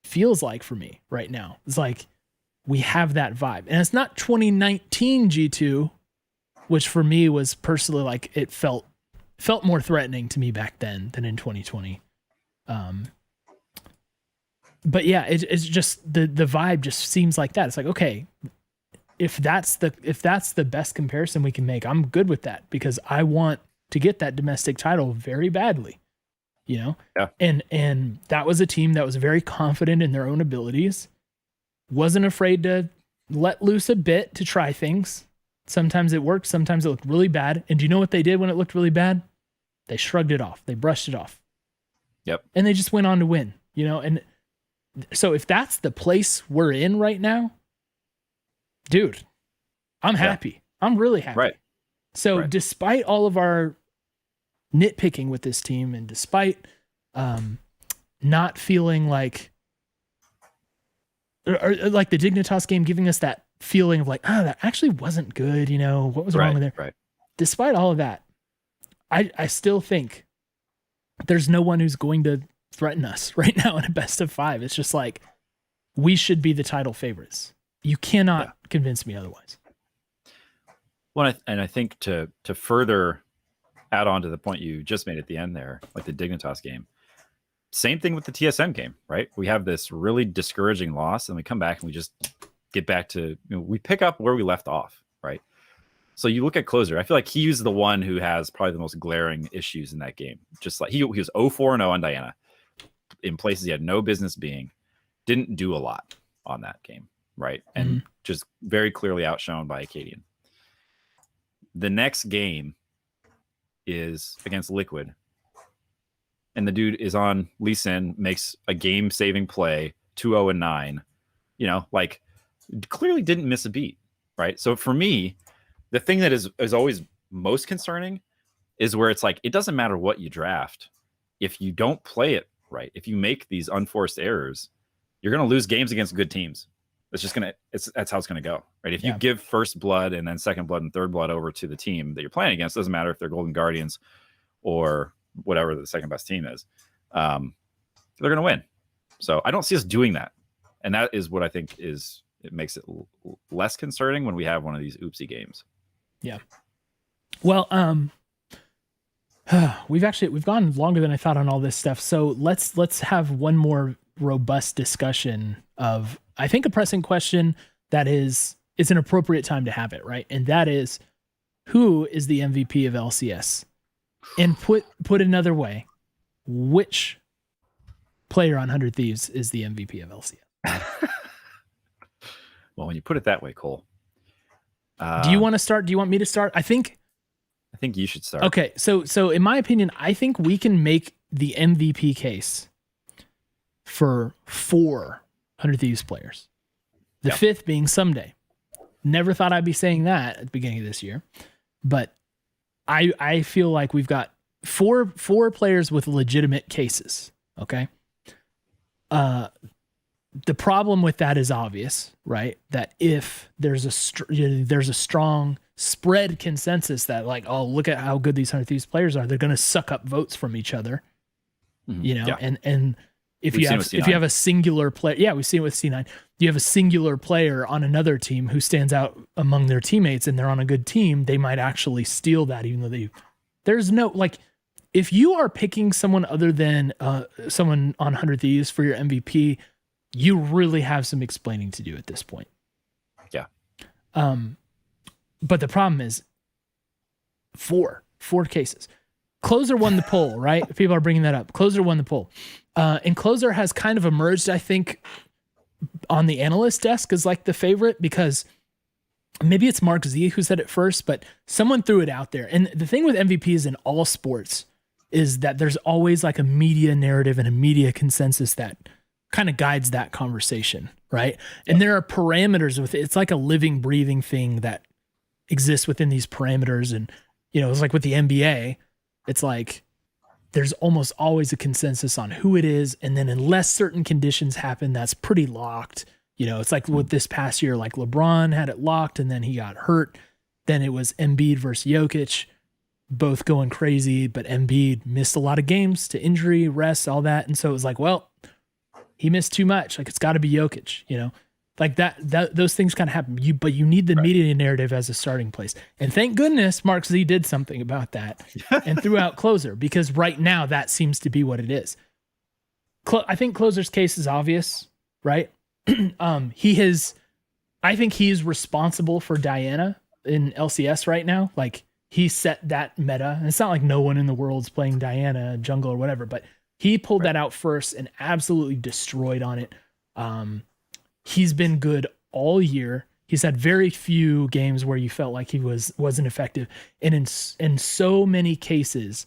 feels like for me right now. It's like we have that vibe. And it's not 2019 G2, which for me was personally like it felt more threatening to me back then than in 2020. But yeah, it's just the vibe just seems like that. It's like, okay, if that's the best comparison we can make, I'm good with that because I want to get that domestic title very badly, Yeah. And that was a team that was very confident in their own abilities, wasn't afraid to let loose a bit to try things. Sometimes it worked, sometimes it looked really bad. And do you know what they did when it looked really bad? They shrugged it off. They brushed it off. Yep. And they just went on to win, And so if that's the place we're in right now, dude, I'm happy. I'm really happy. Right. So despite all of our nitpicking with this team and despite not feeling like or like the Dignitas game giving us that feeling of like, that actually wasn't good, what was wrong with it? Right. Despite all of that, I still think there's no one who's going to threaten us right now in a best of 5. It's just like we should be the title favorites. You cannot convince me otherwise. Well, and I think to further add on to the point you just made at the end there, like the Dignitas game, same thing with the TSM game, right? We have this really discouraging loss, and we come back and we just get back to we pick up where we left off, right? So you look at Closer. I feel like he's the one who has probably the most glaring issues in that game. Just like he was 0-4-0 on Diana in places he had no business being, didn't do a lot on that game, right? And just very clearly outshone by Acadian. The next game is against Liquid, and the dude is on Lee Sin, makes a game-saving play, 2-0-9. Like clearly didn't miss a beat, right? So for me, the thing that is always most concerning is where it's like it doesn't matter what you draft, if you don't play it right, if you make these unforced errors, you're going to lose games against good teams. That's how it's going to go, right? If you give first blood and then second blood and third blood over to the team that you're playing against, doesn't matter if they're Golden Guardians or whatever the second best team is, they're going to win. So I don't see us doing that. And that is what I think it makes it less concerning when we have one of these oopsie games. Yeah. Well, we've gone longer than I thought on all this stuff. So let's have one more robust discussion of, I think, a pressing question that it's an appropriate time to have it, right? And that is, who is the MVP of LCS? And put another way, which player on 100 Thieves is the MVP of LCS? Well, when you put it that way, Cole. Do you want to start? Do you want me to start? I think you should start. Okay, so in my opinion, I think we can make the MVP case for 4 100 Thieves players. The fifth being Someday. Never thought I'd be saying that at the beginning of this year, but I feel like we've got four players with legitimate cases. Okay. The problem with that is obvious, right? That if there's a strong spread consensus that like, oh, look at how good these 100 Thieves players are, they're going to suck up votes from each other, and if you have a singular player, we've seen it with C9. You have a singular player on another team who stands out among their teammates and they're on a good team, they might actually steal that, even though there's no, like, if you are picking someone other than someone on 100 Thieves for your MVP, you really have some explaining to do at this point. Yeah. But the problem is four cases. Closer won the poll, right? People are bringing that up. Closer won the poll. And Closer has kind of emerged, I think, on the analyst desk as like the favorite, because maybe it's Mark Z who said it first, but someone threw it out there. And the thing with MVPs in all sports is that there's always like a media narrative and a media consensus that kind of guides that conversation, right? And there are parameters with it. It's like a living, breathing thing that exists within these parameters. And, it's like with the NBA, it's like there's almost always a consensus on who it is. And then unless certain conditions happen, that's pretty locked. It's like with this past year, like LeBron had it locked and then he got hurt. Then it was Embiid versus Jokic, both going crazy, but Embiid missed a lot of games to injury, rest, all that. And so it was like, well, he missed too much. Like it's got to be Jokic, like that those things kind of happen. But you need the media narrative as a starting place. And thank goodness Mark Z did something about that and threw out Closer, because right now that seems to be what it is. I think Closer's case is obvious, right? I think he's responsible for Diana in LCS right now. Like he set that meta. And it's not like no one in the world's playing Diana jungle or whatever, but he pulled that out first and absolutely destroyed on it. He's been good all year. He's had very few games where you felt like he wasn't effective. And in so many cases,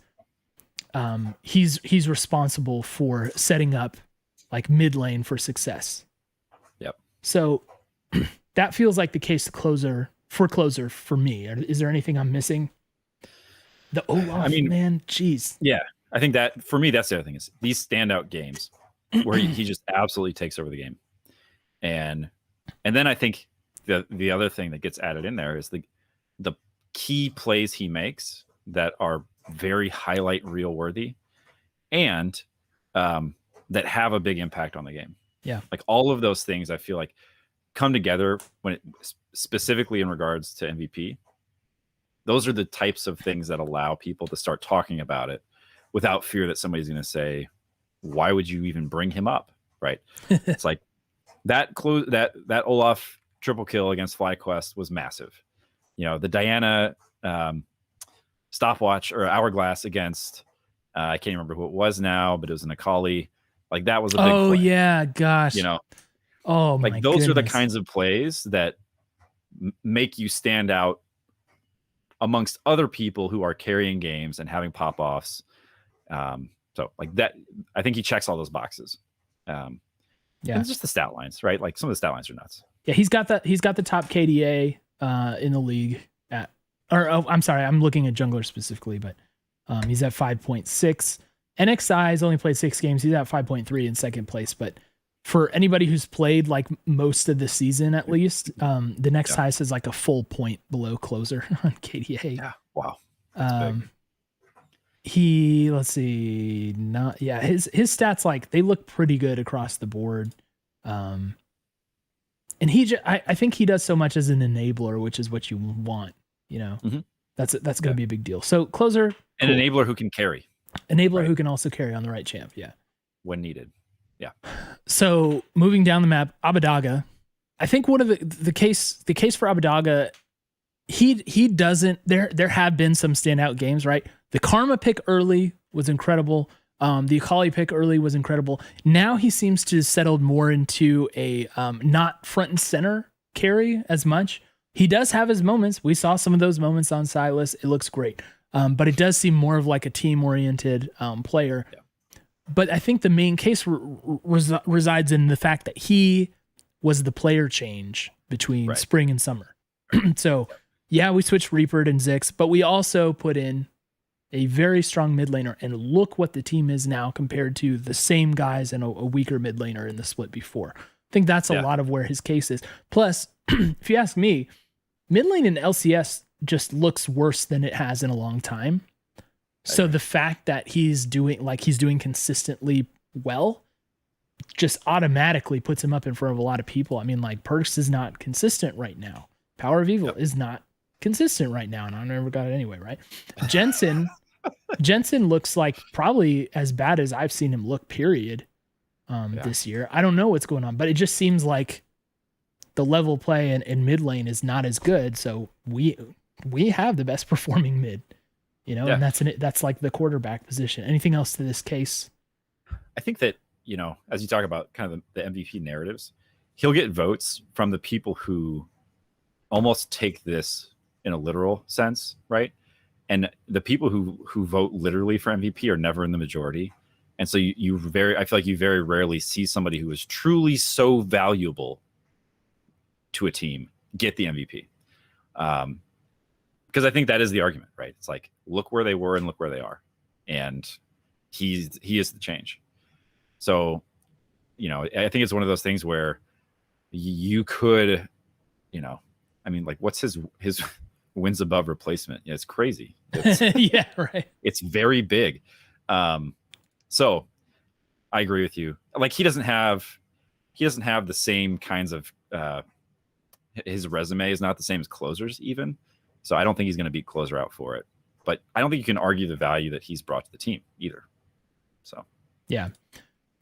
he's responsible for setting up like mid lane for success. Yep. So that feels like the case Closer for me. Is there anything I'm missing? The Olaf, man, geez. Yeah, I think that for me, that's the other thing is these standout games where he just absolutely takes over the game. And then I think the other thing that gets added in there is the key plays he makes that are very highlight reel worthy and that have a big impact on the game. Yeah. Like all of those things I feel like come together when it specifically in regards to MVP. Those are the types of things that allow people to start talking about it without fear that somebody's going to say, why would you even bring him up? Right. It's like that Olaf triple kill against FlyQuest was massive. The Diana stopwatch or hourglass against, I can't remember who it was now, but it was an Akali. Like that was a big play. Yeah. Gosh. Oh my like those goodness. are the kinds of plays that make you stand out amongst other people who are carrying games and having pop-offs. So like that, I think he checks all those boxes. And it's just the stat lines, right? Like some of the stat lines are nuts. Yeah, he's got the top KDA in the league I'm sorry, I'm looking at jungler specifically, but he's at 5.6. NXI has only played 6 games. He's at 5.3 in second place, but for anybody who's played like most of the season, at least, the next highest is like a full point below Closer on KDA. Yeah. Wow. Let's see, his stats, like they look pretty good across the board. And I think he does so much as an enabler, which is what you want, that's going to be a big deal. So Closer, an enabler who can carry. Enabler who can also carry on the right champ. Yeah. When needed. Yeah. So moving down the map, Abadaga. I think one of the case for Abadaga, he doesn't. There have been some standout games, right? The Karma pick early was incredible. The Akali pick early was incredible. Now he seems to have settled more into a not front and center carry as much. He does have his moments. We saw some of those moments on Silas. It looks great. But it does seem more of like a team-oriented player. Yeah. But I think the main case resides in the fact that he was the player change between spring and summer. So, we switched Reaper and Zix, but we also put in a very strong mid laner. And look what the team is now compared to the same guys and a weaker mid laner in the split before. I think that's a lot of where his case is. Plus, if you ask me, mid lane in LCS just looks worse than it has in a long time. So the fact that he's doing consistently well just automatically puts him up in front of a lot of people. I mean, like Perks is not consistent right now. Power of Evil is not consistent right now, and I never got it anyway, right? Jensen looks like probably as bad as I've seen him look, period, this year. I don't know what's going on, but it just seems like the level play in mid lane is not as good. So we have the best performing mid. And that's like the quarterback position. Anything else to this case? I think that, as you talk about kind of the MVP narratives, he'll get votes from the people who almost take this in a literal sense, right? And the people who vote literally for MVP are never in the majority. And so I feel like you very rarely see somebody who is truly so valuable to a team get the MVP. Because I think that is the argument, right? It's like, look where they were and look where they are. And he is the change. So, I think it's one of those things where you could, I mean, like, what's his wins above replacement? Yeah, it's crazy. Yeah, right. It's very big. So I agree with you. Like, he doesn't have the same kinds of his resume is not the same as closers even. So I don't think he's going to beat closer out for it. But I don't think you can argue the value that he's brought to the team either. So yeah.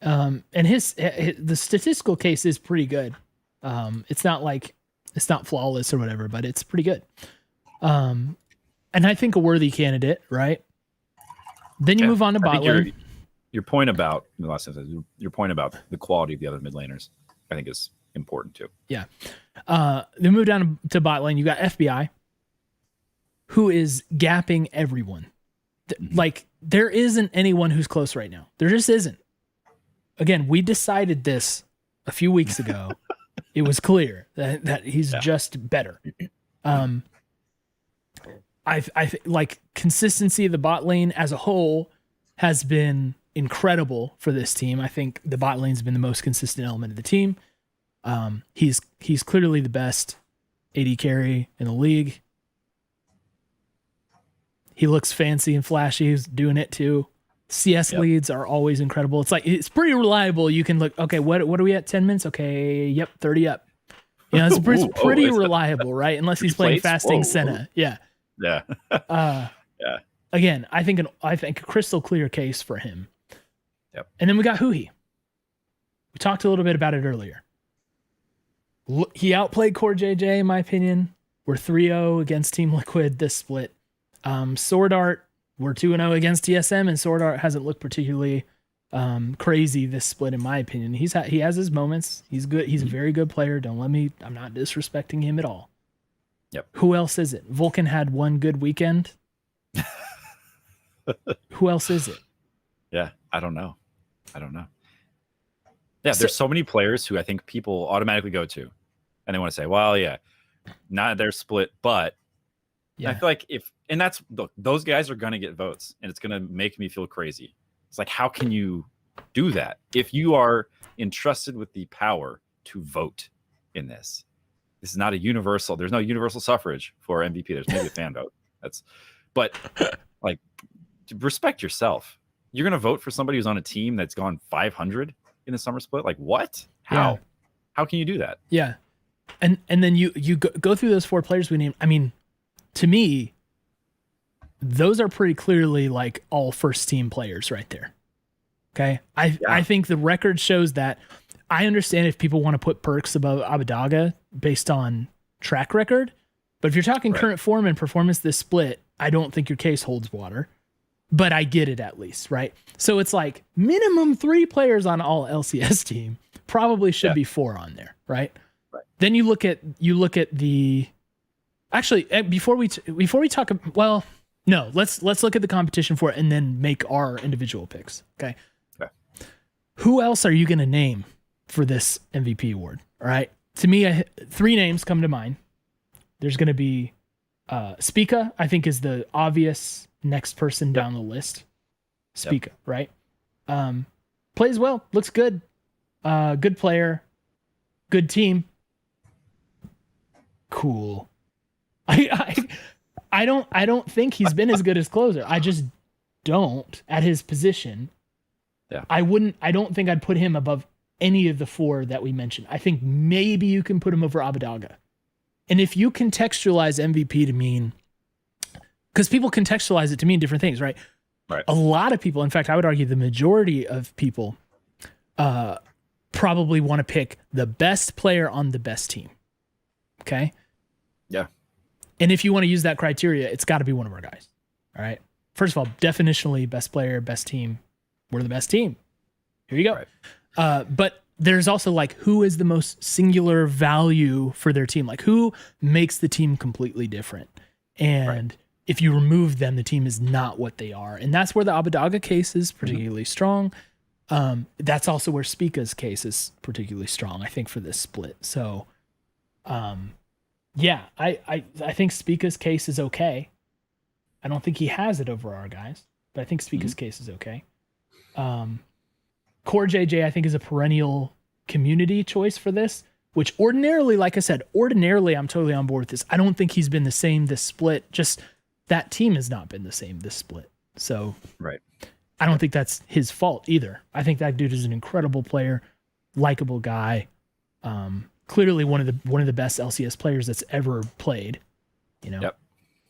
And the statistical case is pretty good. It's not flawless or whatever, but it's pretty good. And I think a worthy candidate, right? Then you move on to bot lane. Your point about the last sentence, your point about the quality of the other mid laners, I think is important too. Yeah. Then move down to bot lane. You got FBI, who is gapping everyone. Like, there isn't anyone who's close right now. There just isn't. Again, we decided this a few weeks ago. It was clear that he's just better. I like consistency of the bot lane as a whole has been incredible for this team. I think the bot lane's been the most consistent element of the team. He's clearly the best AD carry in the league. He looks fancy and flashy. He's doing it too. CS leads are always incredible. It's pretty reliable. You can look, okay, what are we at? 10 minutes? Okay, yep, 30 up. It's pretty reliable, right? Unless he's playing fasting Senna. Yeah. Yeah. Again, I think a crystal clear case for him. Yep. And then we got Huhi. We talked a little bit about it earlier. He outplayed Core JJ, in my opinion. We're 3-0 against Team Liquid this split. Sword Art, we're 2-0 against TSM, and Sword Art hasn't looked particularly crazy this split, in my opinion. He has his moments. He's good. He's a very good player. I'm not disrespecting him at all. Yep. Who else is it? Vulcan had one good weekend. Who else is it? Yeah, I don't know. Yeah, there's so many players who I think people automatically go to, and they want to say, well, yeah, not their split, but yeah. I feel like those guys are going to get votes, and it's going to make me feel crazy. It's like, how can you do that if you are entrusted with the power to vote in this? This is not a universal. There's no universal suffrage for MVP. There's maybe a fan vote. But like, respect yourself. You're going to vote for somebody who's on a team that's gone 500 in the summer split. Like, what? How? Yeah. How can you do that? Yeah. And then you go through those four players we named. I mean, to me, those are pretty clearly like all first team players right there. Okay. I think the record shows that. I understand if people want to put perks above Abadaga based on track record, but if you're talking current form and performance this split, I don't think your case holds water, but I get it at least, right? So it's like minimum 3 players on all LCS team, probably should be 4 on there, right? Then you look at the, actually, before we talk, well, no, let's look at the competition for it and then make our individual picks. Okay. Who else are you going to name for this MVP award? All right. To me, 3 names come to mind. There's going to be Spica, I think, is the obvious next person down the list. Spica, right? Plays well, looks good. Good player, good team. Cool. I don't think he's been as good as closer. I just don't at his position. Yeah. I don't think I'd put him above any of the 4 that we mentioned. I think maybe you can put him over Abadaga. And if you contextualize MVP to mean, because people contextualize it to mean different things, right? Right. A lot of people, in fact, I would argue the majority of people probably want to pick the best player on the best team. Okay? Yeah. And if you want to use that criteria, it's got to be one of our guys. All right? First of all, definitionally, best player, best team. We're the best team. Here you go. Right. But there's also like who is the most singular value for their team, like who makes the team completely different, and if you remove them, the team is not what they are, and that's where the Abadaga case is particularly strong. That's also where Spica's case is particularly strong, I think, for this split. So yeah, I think Spica's case is okay. I don't think he has it over our guys, but I think Spica's case is okay. Core JJ, I think, is a perennial community choice for this, which ordinarily, like I said, I'm totally on board with this. I don't think he's been the same this split. Just that team has not been the same this split. So I don't think that's his fault either. I think that dude is an incredible player, likable guy. Clearly one of the best LCS players that's ever played. You know,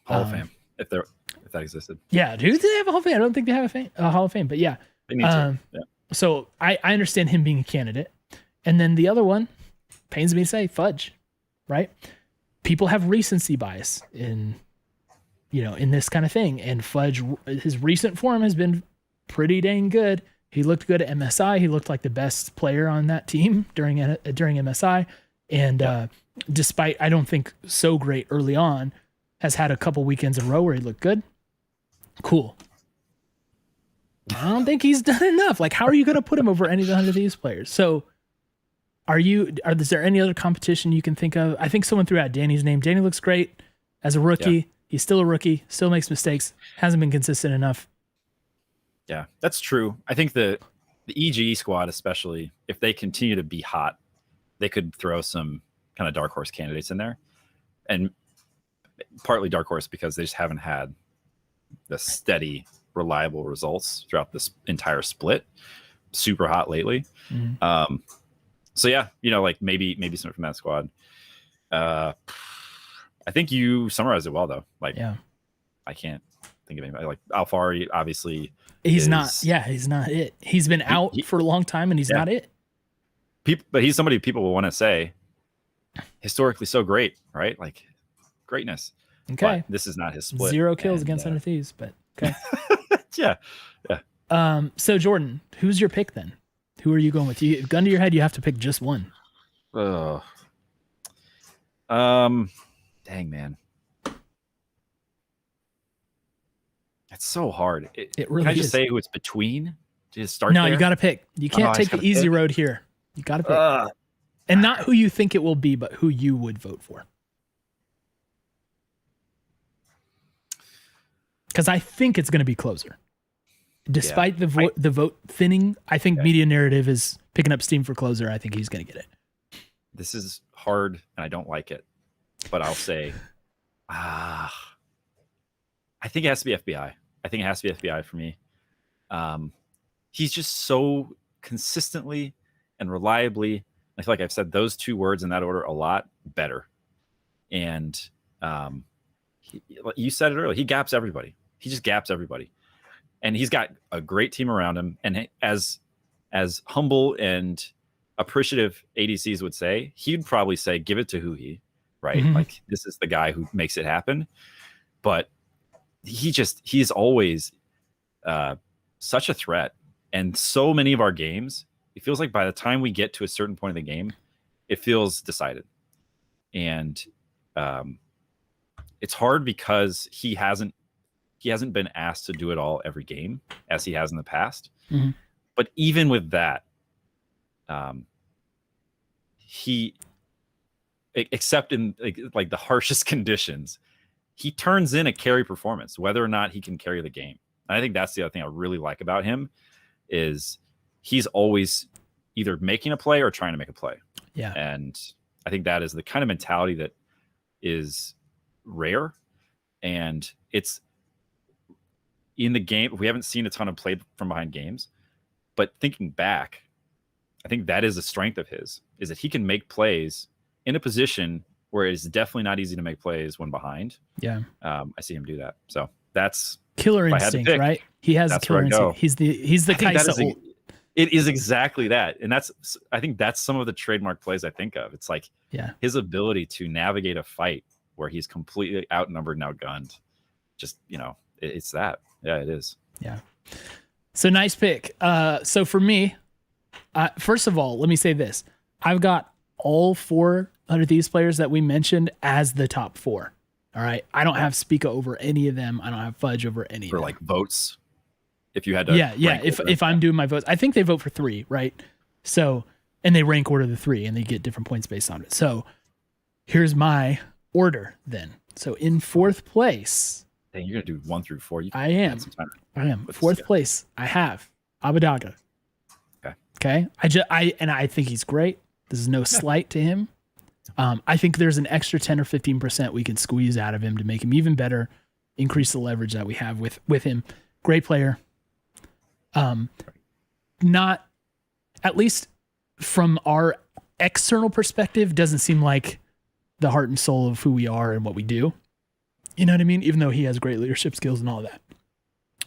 Hall of Fame if that existed. Yeah, dude, they have a Hall of Fame. I don't think they have a Hall of Fame, but yeah, they need to. Yeah. So I understand him being a candidate, and then the other one pains me to say, Fudge, right? People have recency bias in this kind of thing, and Fudge, his recent form has been pretty dang good. He looked good at MSI. He looked like the best player on that team during MSI. And despite, I don't think so great early on, has had a couple weekends in a row where he looked good. Cool. I don't think he's done enough. Like, how are you going to put him over any of the 100 Thieves players? So is there any other competition you can think of? I think someone threw out Danny's name. Danny looks great as a rookie. Yeah. He's still a rookie, still makes mistakes, hasn't been consistent enough. Yeah, that's true. I think the EGE squad, especially, if they continue to be hot, they could throw some kind of dark horse candidates in there. And partly dark horse because they just haven't had the steady, reliable results throughout this entire split. Super hot lately. So yeah, like maybe something from that squad. I think you summarized it well though. Like, yeah, I can't think of anybody. Like Alfari, obviously, he's not. Yeah, he's not it. He's been out for a long time, and he's not it. But he's somebody people will want to say historically so great, right? Like greatness. Okay, but this is not his split. 0 kills against 100 Thieves, but okay. yeah. So Jordan, who's your pick then? Who are you going with? You gun to your head, you have to pick just one. Dang, man. It's so hard. It really can I just is. Say who it's between? Just start No, there? You got to pick. You can't take the easy road here. You got to pick. And not who you think it will be, but who you would vote for. Because I think it's going to be closer. Despite the vote thinning, I think media narrative is picking up steam for closer. I think he's going to get it. This is hard, and I don't like it. But I'll say, I think it has to be FBI. I think it has to be FBI for me. He's just so consistently and reliably, I feel like I've said those two words in that order a lot, better. And you said it earlier, he gaps everybody. He just gaps everybody. And he's got a great team around him. And as humble and appreciative ADCs would say, he'd probably say, give it to Huhi, right? Mm-hmm. Like, this is the guy who makes it happen. But he's always such a threat. And so many of our games, it feels like by the time we get to a certain point of the game, it feels decided. And it's hard because he hasn't been asked to do it all every game as he has in the past. Mm-hmm. But even with that, he, except in like the harshest conditions, he turns in a carry performance, whether or not he can carry the game. And I think that's the other thing I really like about him is he's always either making a play or trying to make a play. Yeah. And I think that is the kind of mentality that is rare. And it's in the game. We haven't seen a ton of play from behind games, but thinking back, I think that is a strength of his, is that he can make plays in a position where it's definitely not easy to make plays when behind. Yeah. I see him do that. So that's killer instinct, right? He has a killer instinct. He's the Kaisa. It is exactly that. And I think that's some of the trademark plays I think of. It's like his ability to navigate a fight where he's completely outnumbered and outgunned. Just, it's that. Yeah, it is. Yeah. So nice pick. So for me, First of all, let me say this. I've got all 4 Hundred Thieves players that we mentioned as the top 4. All right. I don't have Spica over any of them. I don't have Fudge over any of them. For like votes. If you had to yeah. If I'm doing my votes, I think they vote for 3, right? So, and they rank order the 3 and they get different points based on it. So here's my order then. So in 4th place. Dang, you're gonna do 1 through 4. I am. 4th place. I have Abadaga. Okay. I think he's great. This is no slight to him. I think there's an extra 10 or 15% we can squeeze out of him to make him even better, increase the leverage that we have with him. Great player. Not, at least from our external perspective, doesn't seem like the heart and soul of who we are and what we do. You know what I mean? Even though he has great leadership skills and all of that.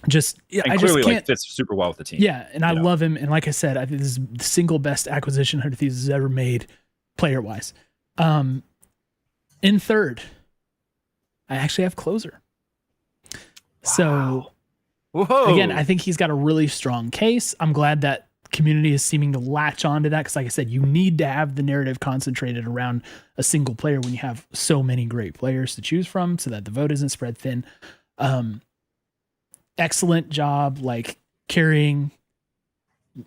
I clearly just can't. Fits super well with the team. Yeah, and I love him. And like I said, I think this is the single best acquisition Hundred Thieves has ever made, player wise. In 3rd, I actually have Closer. Wow. So, again, I think he's got a really strong case. I'm glad that community is seeming to latch onto that because, like I said, you need to have the narrative concentrated around a single player when you have so many great players to choose from, so that the vote isn't spread thin. Excellent job, like carrying.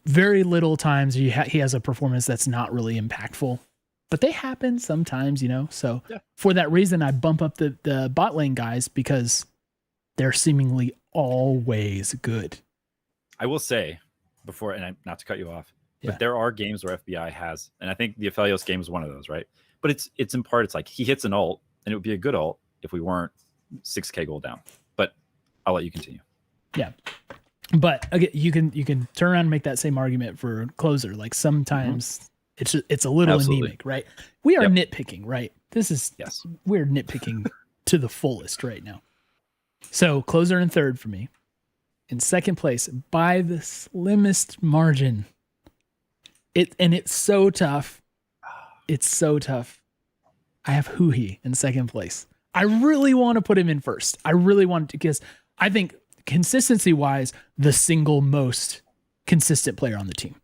Very little times he has a performance that's not really impactful, but they happen sometimes, So for that reason, I bump up the bot lane guys because they're seemingly always good. I will say before, and not to cut you off, but there are games where FBI has, and I think the Aphelios game is one of those, right? But it's in part, it's like he hits an ult, and it would be a good ult if we weren't 6K gold down. But I'll let you continue. Yeah. But again, you can turn around and make that same argument for Closer. Like sometimes it's a little anemic, right? We are nitpicking, right? We're nitpicking to the fullest right now. So Closer in 3rd for me. In 2nd place by the slimmest margin. It's so tough. It's so tough. I have Huhi in 2nd place. I really want to put him in 1st. I really want to, because I think consistency wise, the single most consistent player on the team.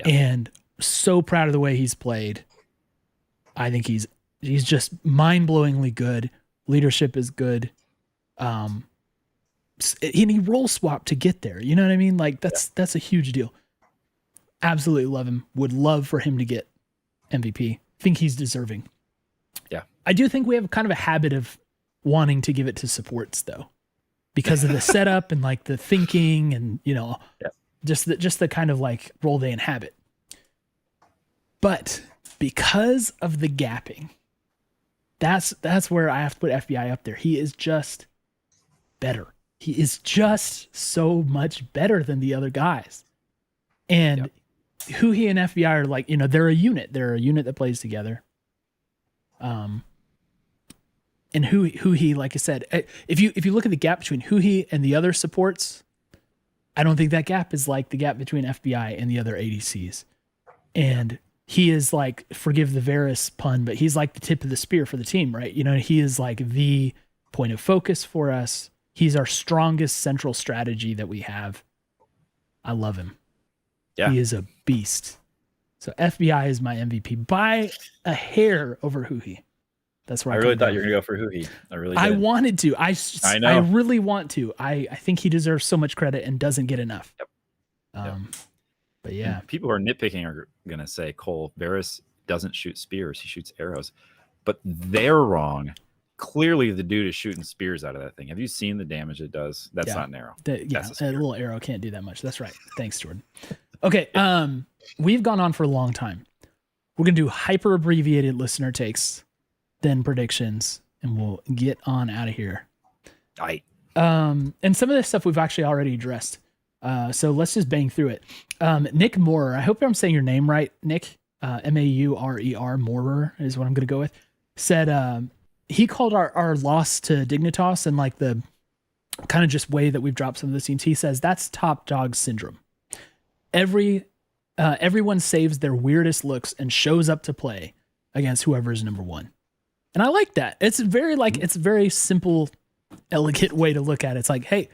And so proud of the way he's played. I think he's just mind-blowingly good. Leadership is good. And he role swapped to get there. You know what I mean? Like that's a huge deal. Absolutely love him. Would love for him to get MVP. Think he's deserving. Yeah. I do think we have kind of a habit of wanting to give it to supports though, because of the setup and like the thinking and, just the kind of like role they inhabit. But because of the gapping, that's where I have to put FBI up there. He is just better. He is just so much better than the other guys. And who he and FBI are like, they're a unit. They're a unit that plays together. And who he, like I said, if you look at the gap between who he and the other supports, I don't think that gap is like the gap between FBI and the other ADCs. And he is like, forgive the Varus pun, but he's like the tip of the spear for the team, right? He is like the point of focus for us. He's our strongest central strategy that we have. I love him. Yeah. He is a beast. So FBI is my MVP by a hair over Huhi. That's where I really thought you were going to go for Huhi. I really did. I wanted to. I know. I really want to. I think he deserves so much credit and doesn't get enough. But yeah. And people who are nitpicking are going to say, Cole, Varus doesn't shoot spears. He shoots arrows. But they're wrong. Clearly, the dude is shooting spears out of that thing. Have you seen the damage it does? That's not an arrow. A little arrow can't do that much. That's right. Thanks, Jordan. Okay. We've gone on for a long time. We're going to do hyper abbreviated listener takes, then predictions, and we'll get on out of here. All right. And some of this stuff we've actually already addressed. So let's just bang through it. Nick Moorer, I hope I'm saying your name right, Nick. Maurer, Moorer is what I'm going to go with. Said he called our loss to Dignitas and like the kind of just way that we've dropped some of the scenes. He says that's top dog syndrome. Everyone saves their weirdest looks and shows up to play against whoever is number one. And I like that. It's very simple, elegant way to look at it. It's like, hey,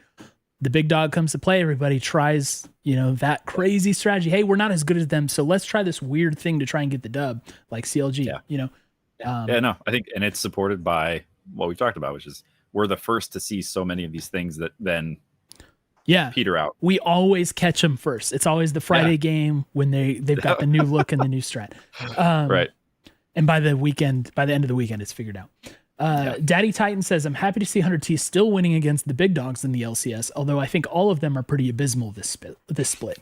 the big dog comes to play, everybody tries, that crazy strategy. Hey, we're not as good as them, so let's try this weird thing to try and get the dub, like CLG. No, I think, and it's supported by what we've talked about, which is we're the first to see so many of these things that then peter out. We always catch them first. It's always the Friday game when they've got the new look and the new strat. Right. And by the end of the weekend, it's figured out. Daddy Titan says, I'm happy to see 100T still winning against the big dogs in the LCS, although I think all of them are pretty abysmal this split.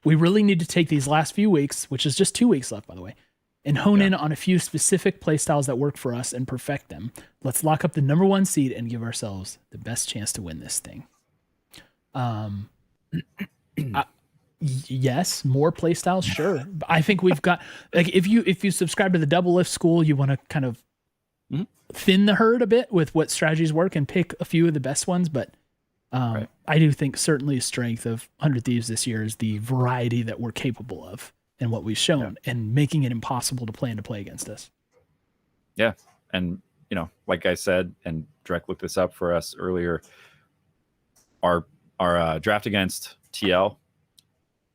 We really need to take these last few weeks, which is just 2 weeks left, by the way, and hone in on a few specific playstyles that work for us and perfect them. Let's lock up the number 1 seed and give ourselves the best chance to win this thing. Yes, more playstyles, sure. I think we've got, like, if you subscribe to the double lift school, you want to kind of thin the herd a bit with what strategies work and pick a few of the best ones. But I do think certainly a strength of 100 Thieves this year is the variety that we're capable of and what we've shown, and making it impossible to plan to play against us. Yeah, and like I said, and Drek looked this up for us earlier. Our draft against TL,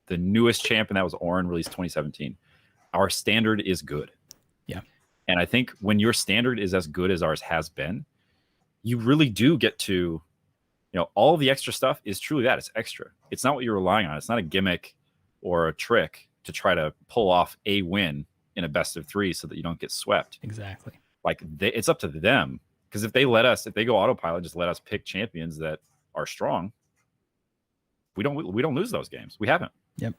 the newest champion that was Orin, released 2017. Our standard is good. Yeah. And I think when your standard is as good as ours has been, you really do get to, all the extra stuff is truly that. It's extra. It's not what you're relying on. It's not a gimmick or a trick to try to pull off a win in a best of 3 so that you don't get swept. Exactly. Like it's up to them. Because if they go autopilot, just let us pick champions that are strong, we don't lose those games. We haven't. Yep.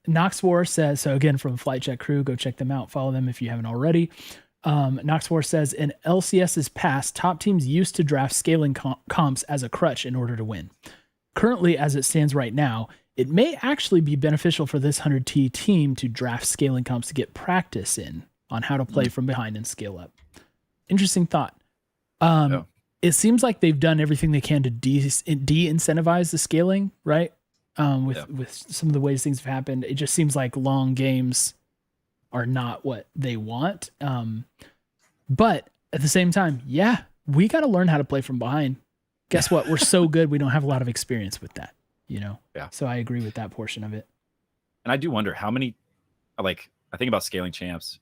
Nox War says, so again, from Flight Check Crew, go check them out. Follow them if you haven't already. Nox War says, in LCS's past, top teams used to draft scaling comps as a crutch in order to win. Currently, as it stands right now, it may actually be beneficial for this 100T team to draft scaling comps to get practice in on how to play from behind and scale up. Interesting thought. It seems like they've done everything they can to de-incentivize the scaling, right? With some of the ways things have happened. It just seems like long games are not what they want. But at the same time, we got to learn how to play from behind. Guess what? We're so good. We don't have a lot of experience with that, Yeah. So I agree with that portion of it. And I do wonder how many, I think about scaling champs.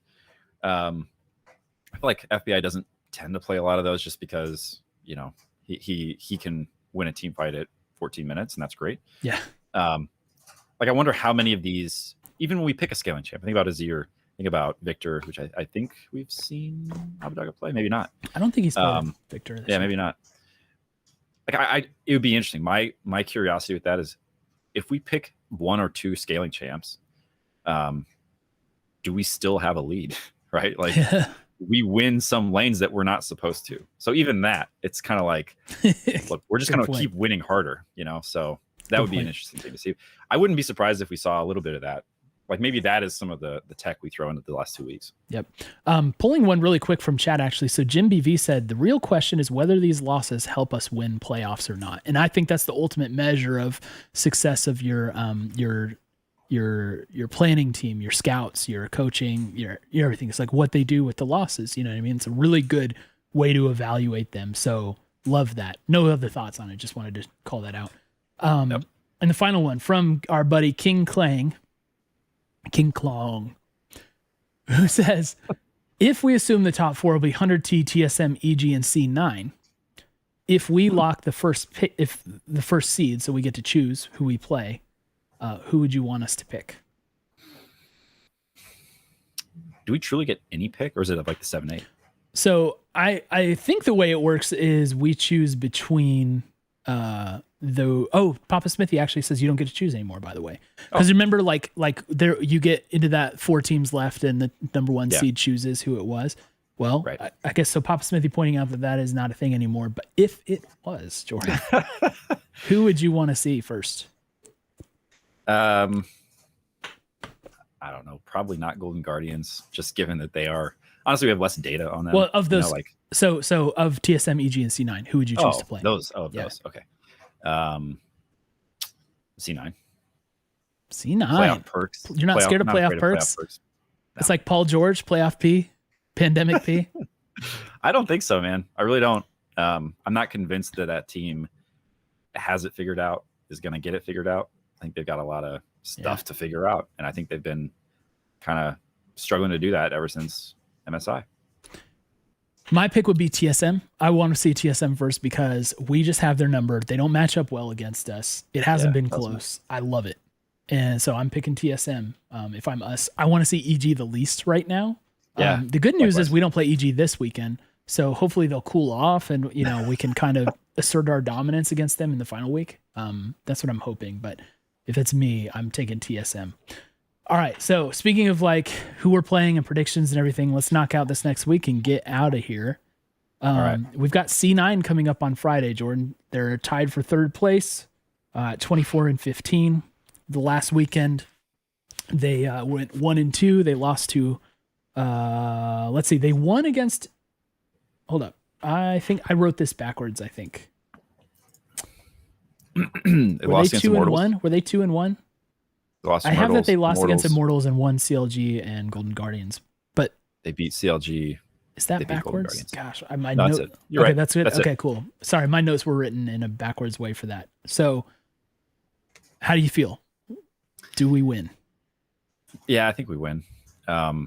I feel like FBI doesn't tend to play a lot of those just because, he can win a team fight at 14 minutes, and that's great. Yeah. I wonder how many of these, even when we pick a scaling champ, think about Azir, think about Victor, which I think we've seen Abidaga play, maybe not. I don't think he's played Victor. Maybe not. It would be interesting. My curiosity with that is, if we pick 1 or 2 scaling champs, do we still have a lead? Right? We win some lanes that we're not supposed to. So even that, it's kind of like, look, we're just going to keep winning harder, So that would be an interesting thing to see. I wouldn't be surprised if we saw a little bit of that. Maybe that is some of the tech we throw into the last 2 weeks. Yep. Pulling one really quick from chat, actually. So Jim BV said, the real question is whether these losses help us win playoffs or not. And I think that's the ultimate measure of success of your planning team, your scouts, your coaching, your everything. It's like what they do with the losses. You know what I mean? It's a really good way to evaluate them. So love that. No other thoughts on it. Just wanted to call that out. And the final one from our buddy King Klong, who says, if we assume the top 4 will be 100T, TSM, EG, and C9, if we lock the first seed, so we get to choose who we play, who would you want us to pick? Do we truly get any pick, or is it like the 7-8? So I think the way it works is we choose between Papa Smithy actually says you don't get to choose anymore, by the way. Because remember, like there you get into that 4 teams left and the number 1 seed chooses who it was. Well, right. I guess so. Papa Smithy pointing out that is not a thing anymore. But if it was, Jordan, who would you want to see first? I don't know. Probably not Golden Guardians, just given that they are. Honestly, we have less data on them. Well, of those, so of TSM, EG, and C9, who would you choose to play? Those. Okay. C9. Playoff perks. You're not scared of playoff perks? No. It's like Paul George, playoff P, pandemic P. I don't think so, man. I really don't. I'm not convinced that team has it figured out, is going to get it figured out. I think they've got a lot of stuff to figure out, and I think they've been kind of struggling to do that ever since MSI. My pick would be TSM. I want to see TSM first because we just have their number. They don't match up well against us. It hasn't been close. I love it. And so I'm picking TSM. If I'm us, I want to see EG the least right now. Yeah. The good news is we don't play EG this weekend. So hopefully they'll cool off and, we can kind of assert our dominance against them in the final week. That's what I'm hoping. But if it's me, I'm taking TSM. All right. So speaking of like who we're playing and predictions and everything, let's knock out this next week and get out of here. All right. We've got C9 coming up on Friday, Jordan. They're tied for third place, 24-15. The last weekend, they went 1-2. They lost to, let's see, they won against, hold up. I think I wrote this backwards, I think. Were they 2-1? Were they 2-1? I have that they lost against Immortals and won CLG and Golden Guardians, but they beat CLG. Is that backwards? Gosh, my note. That's it. You're right. That's it. Okay, cool. Sorry, my notes were written in a backwards way for that. So, how do you feel? Do we win? Yeah, I think we win. I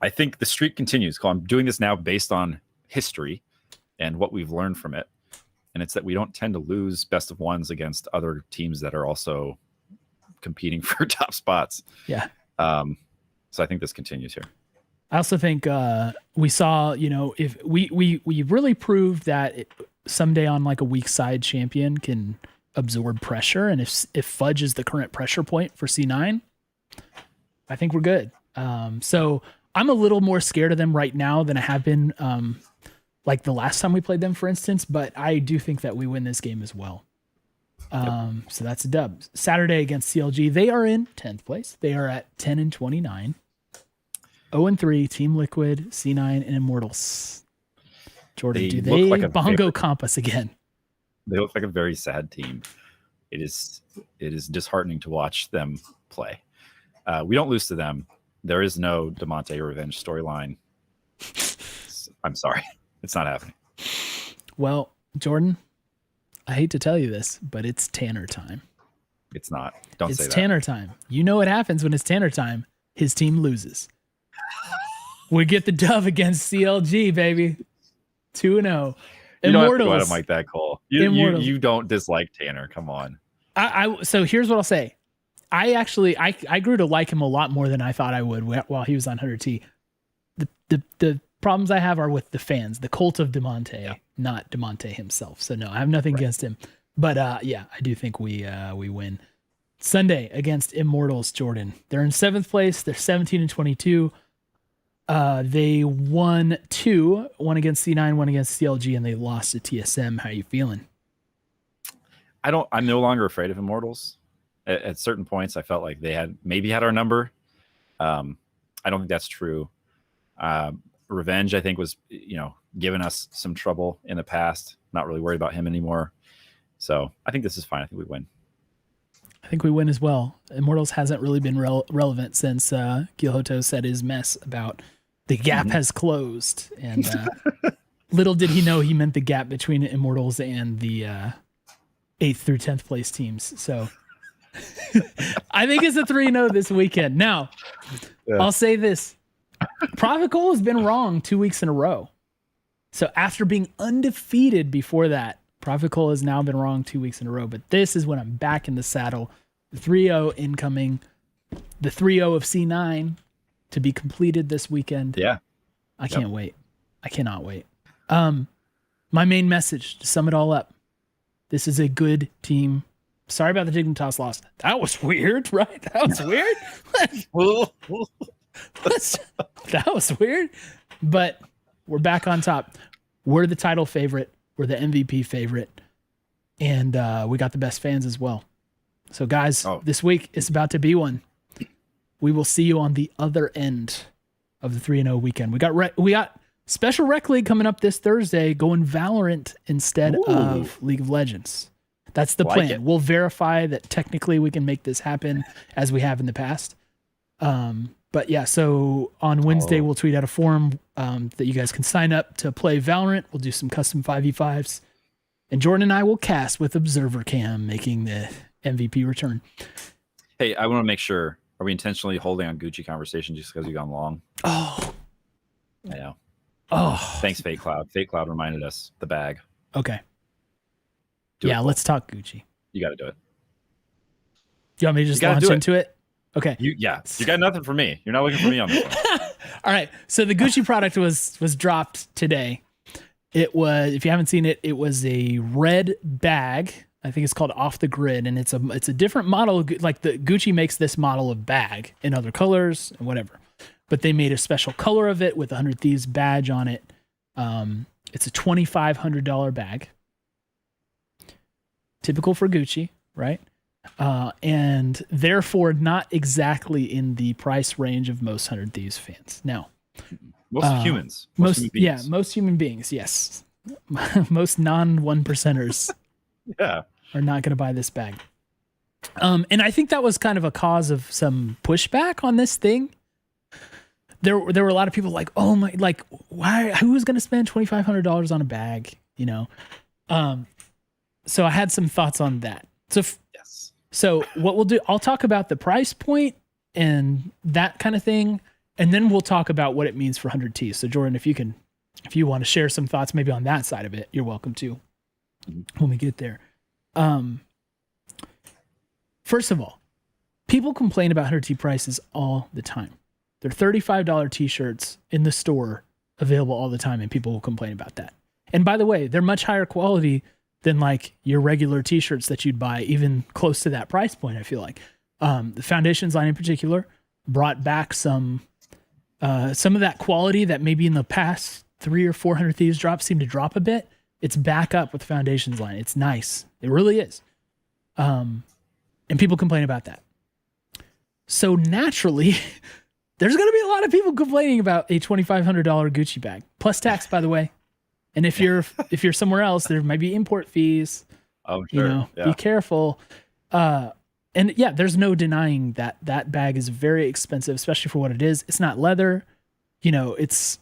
think the streak continues. I'm doing this now based on history and what we've learned from it. And it's that we don't tend to lose best of ones against other teams that are also competing for top spots. Yeah. So I think this continues here. I also think we saw, if we really proved that someday on like a weak side champion can absorb pressure. And if Fudge is the current pressure point for C9, I think we're good. So I'm a little more scared of them right now than I have been like the last time we played them, for instance, but I do think that we win this game as well. So that's a dub. Saturday against CLG, they are in 10th place. They are at 10-29. 0-3, Team Liquid, C9, and Immortals. Jordan, do they like bongo comp us again? They look like a very sad team. It is disheartening to watch them play. We don't lose to them. There is no Demonte revenge storyline. I'm sorry. It's not happening. Well, Jordan, I hate to tell you this, but it's Tanner time. It's not. Don't say that. It's Tanner time. You know what happens when it's Tanner time. His team loses. We get the dub against CLG, baby. 2-0. You don't have to go at him like that, Cole. You don't dislike Tanner. Come on. So here's what I'll say. I grew to like him a lot more than I thought I would while he was on 100T. The problems I have are with the fans, the cult of Demonte, not Demonte himself. So no, I have nothing against him. But I do think we win. Sunday against Immortals, Jordan. They're in 7th place. They're 17-22. They won 2, one against C9, one against CLG, and they lost to TSM. How are you feeling? I'm no longer afraid of Immortals. At certain points, I felt like they had our number. I don't think that's true. Revenge, I think, was giving us some trouble in the past. Not really worried about him anymore. So I think this is fine. I think we win. I think we win as well. Immortals hasn't really been relevant since Gilhoto said his mess about the gap has closed. And little did he know he meant the gap between Immortals and the 8th through 10th place teams. So I think it's a 3-0 this weekend. Now, I'll say this. Prophet Cole has been wrong 2 weeks in a row. So after being undefeated before that, Prophet Cole has now been wrong 2 weeks in a row. But this is when I'm back in the saddle. The 3-0 incoming. The 3-0 of C9 to be completed this weekend. Yeah. I can't wait. I cannot wait. My main message to sum it all up. This is a good team. Sorry about the Dignitas loss. That was weird, right? That was weird. That was weird. But we're back on top. We're the title favorite. We're the MVP favorite. And we got the best fans as well. So, guys, this week is about to be one. We will see you on the other end of the 3-0 weekend. We got Special Rec League coming up this Thursday, going Valorant instead of League of Legends. That's the plan. We'll verify that technically we can make this happen as we have in the past. But yeah, so on Wednesday, we'll tweet out a forum that you guys can sign up to play Valorant. We'll do some custom 5v5s. And Jordan and I will cast with Observer Cam, making the MVP return. Hey, I want to make sure. Are we intentionally holding on Gucci conversation just because we've gone long? Oh. I know. Oh. Thanks, Fake Cloud. Fake Cloud reminded us the bag. Okay. Let's talk Gucci. You got to do it. You want me to just launch into it? Okay. You got nothing for me. You're not looking for me on this one. All right. So the Gucci product was dropped today. It was, if you haven't seen it, it was a red bag. I think it's called Off the Grid, and it's a different model. Like the Gucci makes this model of bag in other colors and whatever, but they made a special color of it with 100 Thieves badge on it. It's a $2,500 bag, typical for Gucci, right? And therefore not exactly in the price range of most 100 Thieves fans. Now, most humans, most human beings, yes, most non-1 percenters, are not going to buy this bag. And I think that was kind of a cause of some pushback on this thing. There were a lot of people like, oh my, like, why? Who's going to spend $2,500 on a bag? You know. So I had some thoughts on that. So what we'll do, I'll talk about the price point and that kind of thing, and then we'll talk about what it means for 100 T's. So Jordan, if you want to share some thoughts maybe on that side of it, you're welcome to when we get there. First of all, people complain about 100 T prices all the time. They're $35 t-shirts in the store available all the time, and people will complain about that. And by the way, they're much higher quality than like your regular t-shirts that you'd buy, even close to that price point. I feel like the Foundations line in particular brought back some of that quality that maybe in the past 300 or 400 Thieves drops seemed to drop a bit. It's back up with the Foundations line. It's nice. It really is. And people complain about that. So naturally, there's going to be a lot of people complaining about a $2,500 Gucci bag, plus tax, by the way. And if you're somewhere else, there might be import fees. Oh, sure. Be careful. And yeah, there's no denying that that bag is very expensive, especially for what it is. It's not leather. It's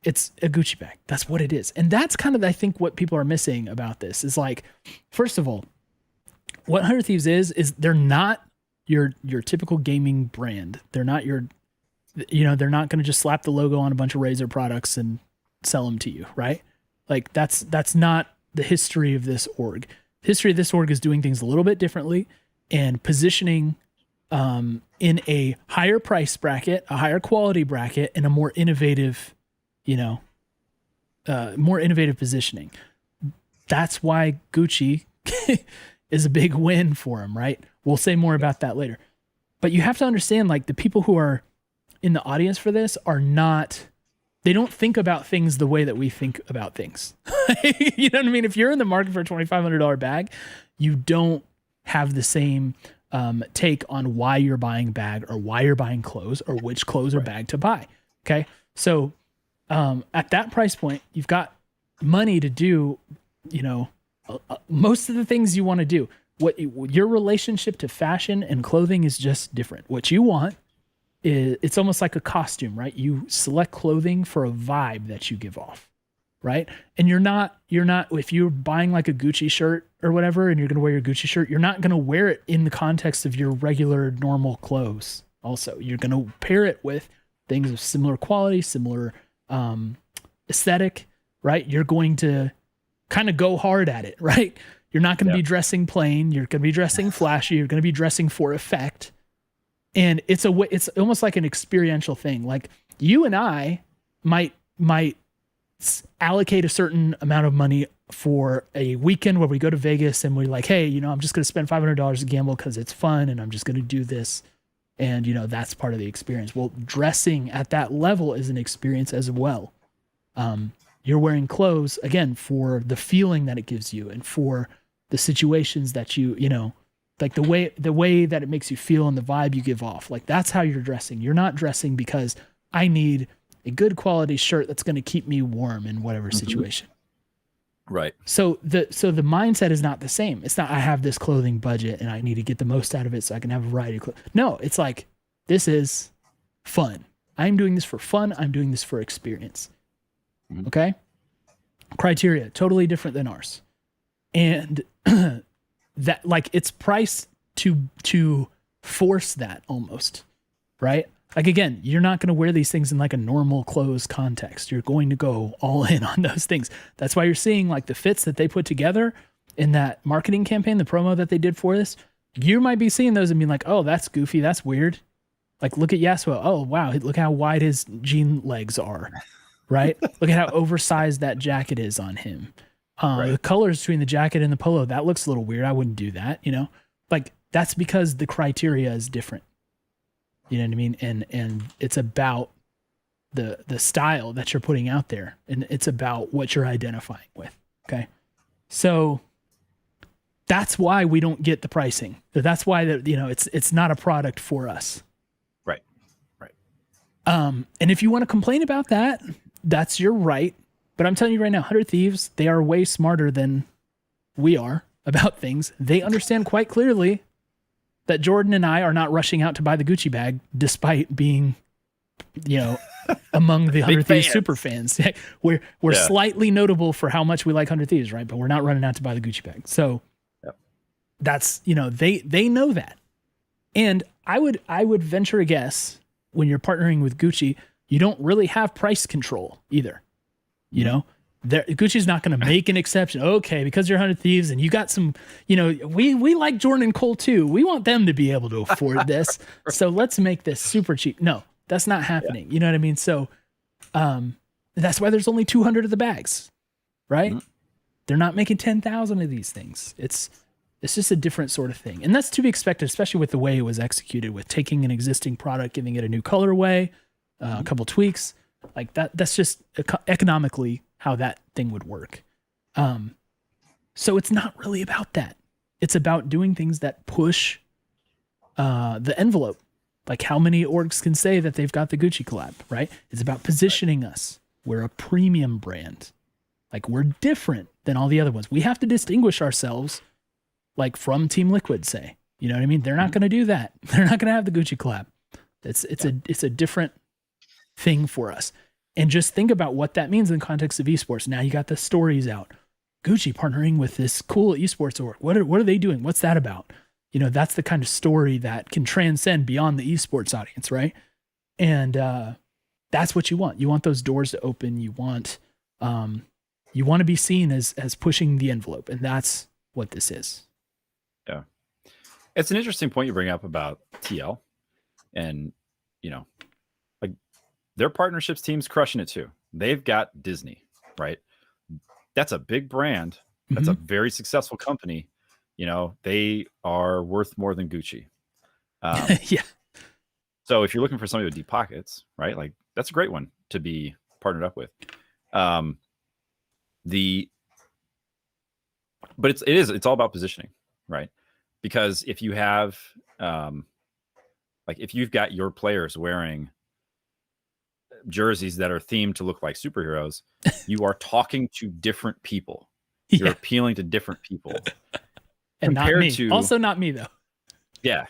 a Gucci bag. That's what it is. And that's kind of, I think, what people are missing about this is like, first of all, what 100 Thieves is they're not your typical gaming brand. They're not they're not going to just slap the logo on a bunch of Razer products and sell them to you, right? Like that's not the history of this org. The history of this org is doing things a little bit differently and positioning in a higher price bracket, a higher quality bracket, and a more innovative, positioning. That's why Gucci is a big win for them, right? We'll say more about that later. But you have to understand, like, the people who are in the audience for this are not, they don't think about things the way that we think about things. You know what I mean? If you're in the market for a $2,500 bag, you don't have the same take on why you're buying bag or why you're buying clothes or which clothes or bag to buy. Okay. So at that price point, you've got money to do, most of the things you want to do. Your relationship to fashion and clothing is just different. What you want is, it's almost like a costume, right? You select clothing for a vibe that you give off, right? And you're not, if you're buying like a Gucci shirt or whatever, and you're going to wear your Gucci shirt, you're not going to wear it in the context of your regular normal clothes. Also, you're going to pair it with things of similar quality, similar aesthetic, right? You're going to kind of go hard at it, right? You're not going to be dressing plain. You're going to be dressing flashy. You're going to be dressing for effect. And it's almost like an experiential thing. Like you and I might allocate a certain amount of money for a weekend where we go to Vegas and we're like, hey, I'm just going to spend $500 to gamble because it's fun and I'm just going to do this. And, that's part of the experience. Well, dressing at that level is an experience as well. You're wearing clothes, again, for the feeling that it gives you and for the situations that like the way that it makes you feel and the vibe you give off. Like that's how you're dressing. You're not dressing because I need a good quality shirt that's going to keep me warm in whatever situation. Right. So the mindset is not the same. It's not, I have this clothing budget and I need to get the most out of it so I can have a variety of clothes. No, it's like, this is fun. I'm doing this for fun. I'm doing this for experience. Okay. Criteria, totally different than ours. and that like it's priced to force that almost, right? Like again, you're not going to wear these things in like a normal clothes context. You're going to go all in on those things. That's why you're seeing like the fits that they put together in that marketing campaign, the promo that they did for this. You might be seeing those and being like, "Oh, that's goofy. That's weird." Like, look at Yasuo. Oh, wow. Look how wide his jean legs are, right? Look at how oversized that jacket is on him. Right. The colors between the jacket and the polo, that looks a little weird. I wouldn't do that, you know? Like, that's because the criteria is different. You know what I mean? And it's about the style that you're putting out there, and it's about what you're identifying with. Okay. So that's why we don't get the pricing. That's why that, you know, it's not a product for us. Right. Right. And if you want to complain about that, that's your right. But I'm telling you right now, 100 Thieves, they are way smarter than we are about things. They understand quite clearly that Jordan and I are not rushing out to buy the Gucci bag, despite being, you know, among the 100 Thieves super fans. We're slightly notable for how much we like 100 Thieves, right? But we're not running out to buy the Gucci bag. So that's, you know, they know that. And I would venture a guess, when you're partnering with Gucci, you don't really have price control either. You know, Gucci's not going to make an exception. Okay, because you're 100 Thieves and you got some, you know, we like Jordan and Cole too. We want them to be able to afford this. So let's make this super cheap. No, that's not happening. Yeah. You know what I mean? So that's why there's only 200 of the bags, right? Mm-hmm. They're not making 10,000 of these things. It's just a different sort of thing. And that's to be expected, especially with the way it was executed, with taking an existing product, giving it a new colorway, a couple tweaks. Like that's just economically how that thing would work. So it's not really about that. It's about doing things that push the envelope. Like how many orgs can say that they've got the Gucci collab, right? It's about positioning us. We're a premium brand. Like we're different than all the other ones. We have to distinguish ourselves, like from Team Liquid, say. You know what I mean? They're not going to do that. They're not going to have the Gucci collab. It's a different thing for us. And just think about what that means in the context of esports. Now you got the stories out. Gucci partnering with this cool esports org. What are they doing? What's that about? You know, that's the kind of story that can transcend beyond the esports audience, right? And that's what you want. You want those doors to open. You want to be seen as pushing the envelope, and that's what this is. Yeah, it's an interesting point you bring up about TL, and you know, like their partnerships team's crushing it too. They've got Disney, right? That's a big brand. That's a very successful company. You know, they are worth more than Gucci. Yeah. So if you're looking for somebody with deep pockets, right? Like that's a great one to be partnered up with. But it's all about positioning, right? Because if you have, like if you've got your players wearing jerseys that are themed to look like superheroes, you are talking to different people. You're appealing to different people. And not me. Also not me though. Yeah.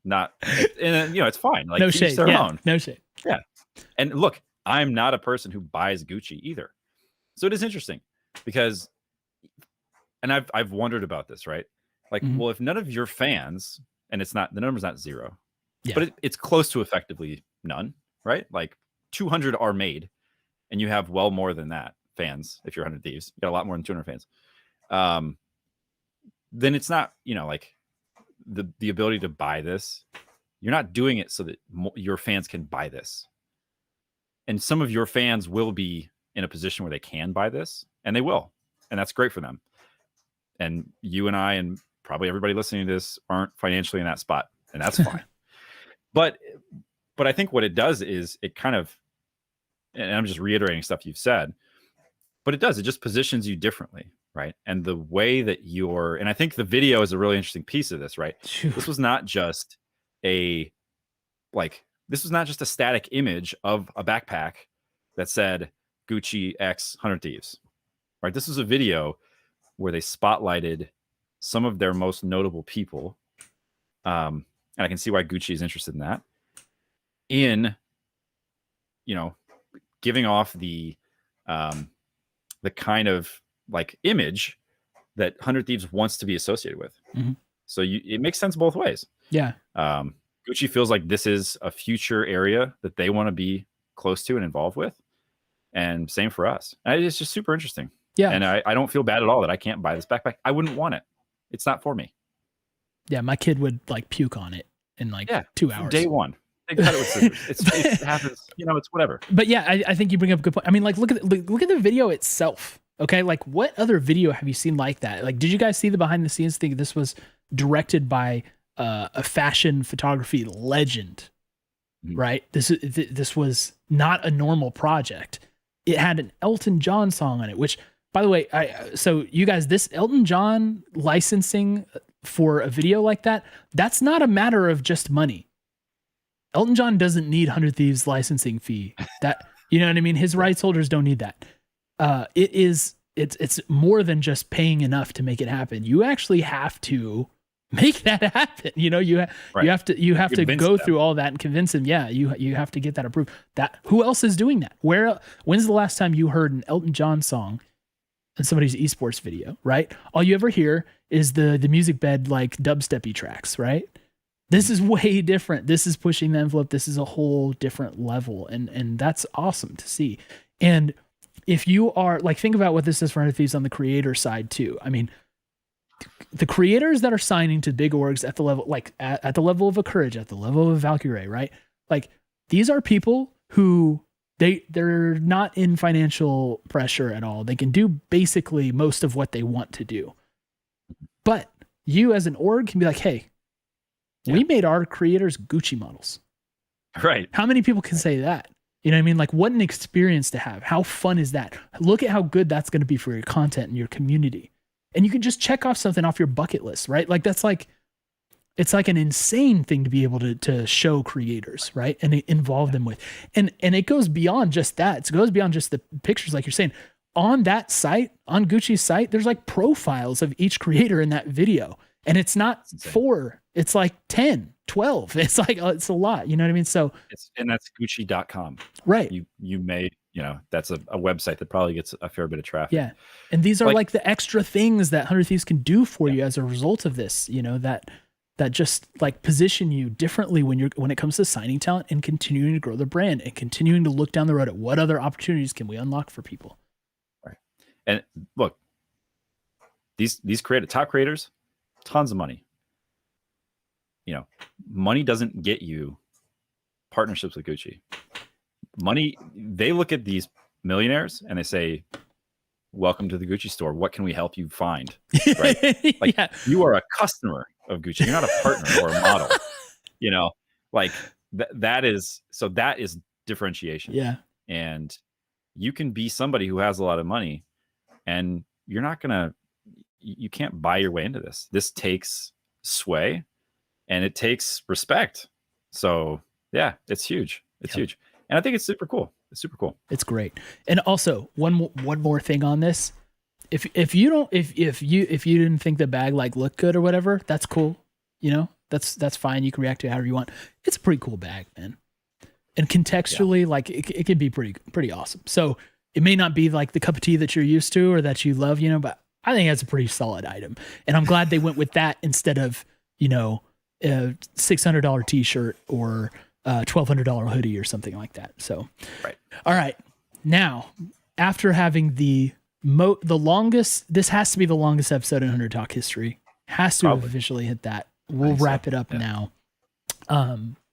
And you know, it's fine. Like no shade. Own. No shade. Yeah. And look, I'm not a person who buys Gucci either. So it is interesting because, and I've wondered about this, right? Like, well, if none of your fans, and the number's not zero, but it's close to effectively none, right? Like 200 are made, and you have well more than that fans. If you're 100 Thieves, you got a lot more than 200 fans. Then it's not, you know, like the ability to buy this. You're not doing it so that your fans can buy this. And some of your fans will be in a position where they can buy this, and they will. And that's great for them. And you and I and probably everybody listening to this aren't financially in that spot, and that's fine. But I think what it does is it kind of, and I'm just reiterating stuff you've said, but it just positions you differently, right? And the way that and I think the video is a really interesting piece of this, right? This was not just a static image of a backpack that said Gucci X 100 Thieves, right? This was a video where they spotlighted some of their most notable people. And I can see why Gucci is interested in that. In, you know, giving off the kind of like image that 100 Thieves wants to be associated with. Mm-hmm. So it makes sense both ways. Yeah. Gucci feels like this is a future area that they want to be close to and involved with. And same for us. And it's just super interesting. Yeah. And I don't feel bad at all that I can't buy this backpack. I wouldn't want it. It's not for me. Yeah, my kid would like puke on it in like 2 hours. Day one. They cut it with scissors. It happens, it's whatever. But yeah, I think you bring up a good point. I mean, like look at the video itself. Okay, like what other video have you seen like that? Like, did you guys see the behind the scenes thing? This was directed by a fashion photography legend, right? This was not a normal project. It had an Elton John song on it, which, by the way, so you guys, this Elton John licensing for a video like that, that's not a matter of just money. Elton John doesn't need 100 Thieves licensing fee. That, you know what I mean? His rights holders don't need that. It's more than just paying enough to make it happen. You actually have to make that happen. You know, you have to go through all that and convince them. Yeah, you have to get that approved. That who else is doing that? When's the last time you heard an Elton John song in somebody's esports video? Right? All you ever hear is the music bed like dubsteppy tracks. Right? This is way different. This is pushing the envelope. This is a whole different level, and that's awesome to see. And if you are like, think about what this is for 100 Thieves on the creator side too. I mean, the creators that are signing to big orgs at the level, like at the level of a Courage, at the level of a Valkyrie, right? Like these are people who they're not in financial pressure at all. They can do basically most of what they want to do. But you as an org can be like, hey, we made our creators Gucci models. Right. How many people can say that? You know what I mean? Like what an experience to have. How fun is that? Look at how good that's going to be for your content and your community. And you can just check off something off your bucket list, right? Like that's like, it's like an insane thing to be able to show creators, right? And involve them with. And it goes beyond just that. It goes beyond just the pictures, like you're saying. On that site, on Gucci's site, there's like profiles of each creator in that video. And it's not 4, it's like 10, 12. It's like, it's a lot, you know what I mean? So and that's Gucci.com. Right. You may, that's a website that probably gets a fair bit of traffic. Yeah. And these are like the extra things that 100 Thieves can do for you as a result of this, that just like position you differently when it comes to signing talent and continuing to grow the brand and continuing to look down the road at what other opportunities can we unlock for people. Right. And look, these top creators, tons of money. Money doesn't get you partnerships with Gucci. Money, they look at these millionaires and they say, welcome to the Gucci store. What can we help you find? Right? Like you are a customer of Gucci. You're not a partner or a model. Like that is differentiation. Yeah. And you can be somebody who has a lot of money and you can't buy your way into this. This takes sway and it takes respect. So yeah, it's huge. It's huge. And I think it's super cool. It's super cool. It's great. And also one more thing on this. If you didn't think the bag like looked good or whatever, that's cool. That's fine. You can react to it however you want. It's a pretty cool bag, man. And contextually, like it can be pretty awesome. So it may not be like the cup of tea that you're used to or that you love, but I think that's a pretty solid item. And I'm glad they went with that instead of, a $600 t-shirt or $1,200 hoodie or something like that. So, right. All right. Now, after having the longest, this has to be the longest episode in 100 Talk history. Has to have officially hit that. We'll wrap it up now.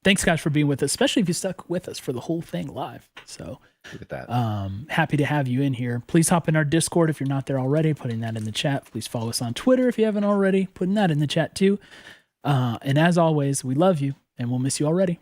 Thanks guys for being with us, especially if you stuck with us for the whole thing live. So look at that. Happy to have you in here. Please hop in our Discord if you're not there already, putting that in the chat. Please follow us on Twitter if you haven't already, putting that in the chat too. And as always, we love you and we'll miss you already.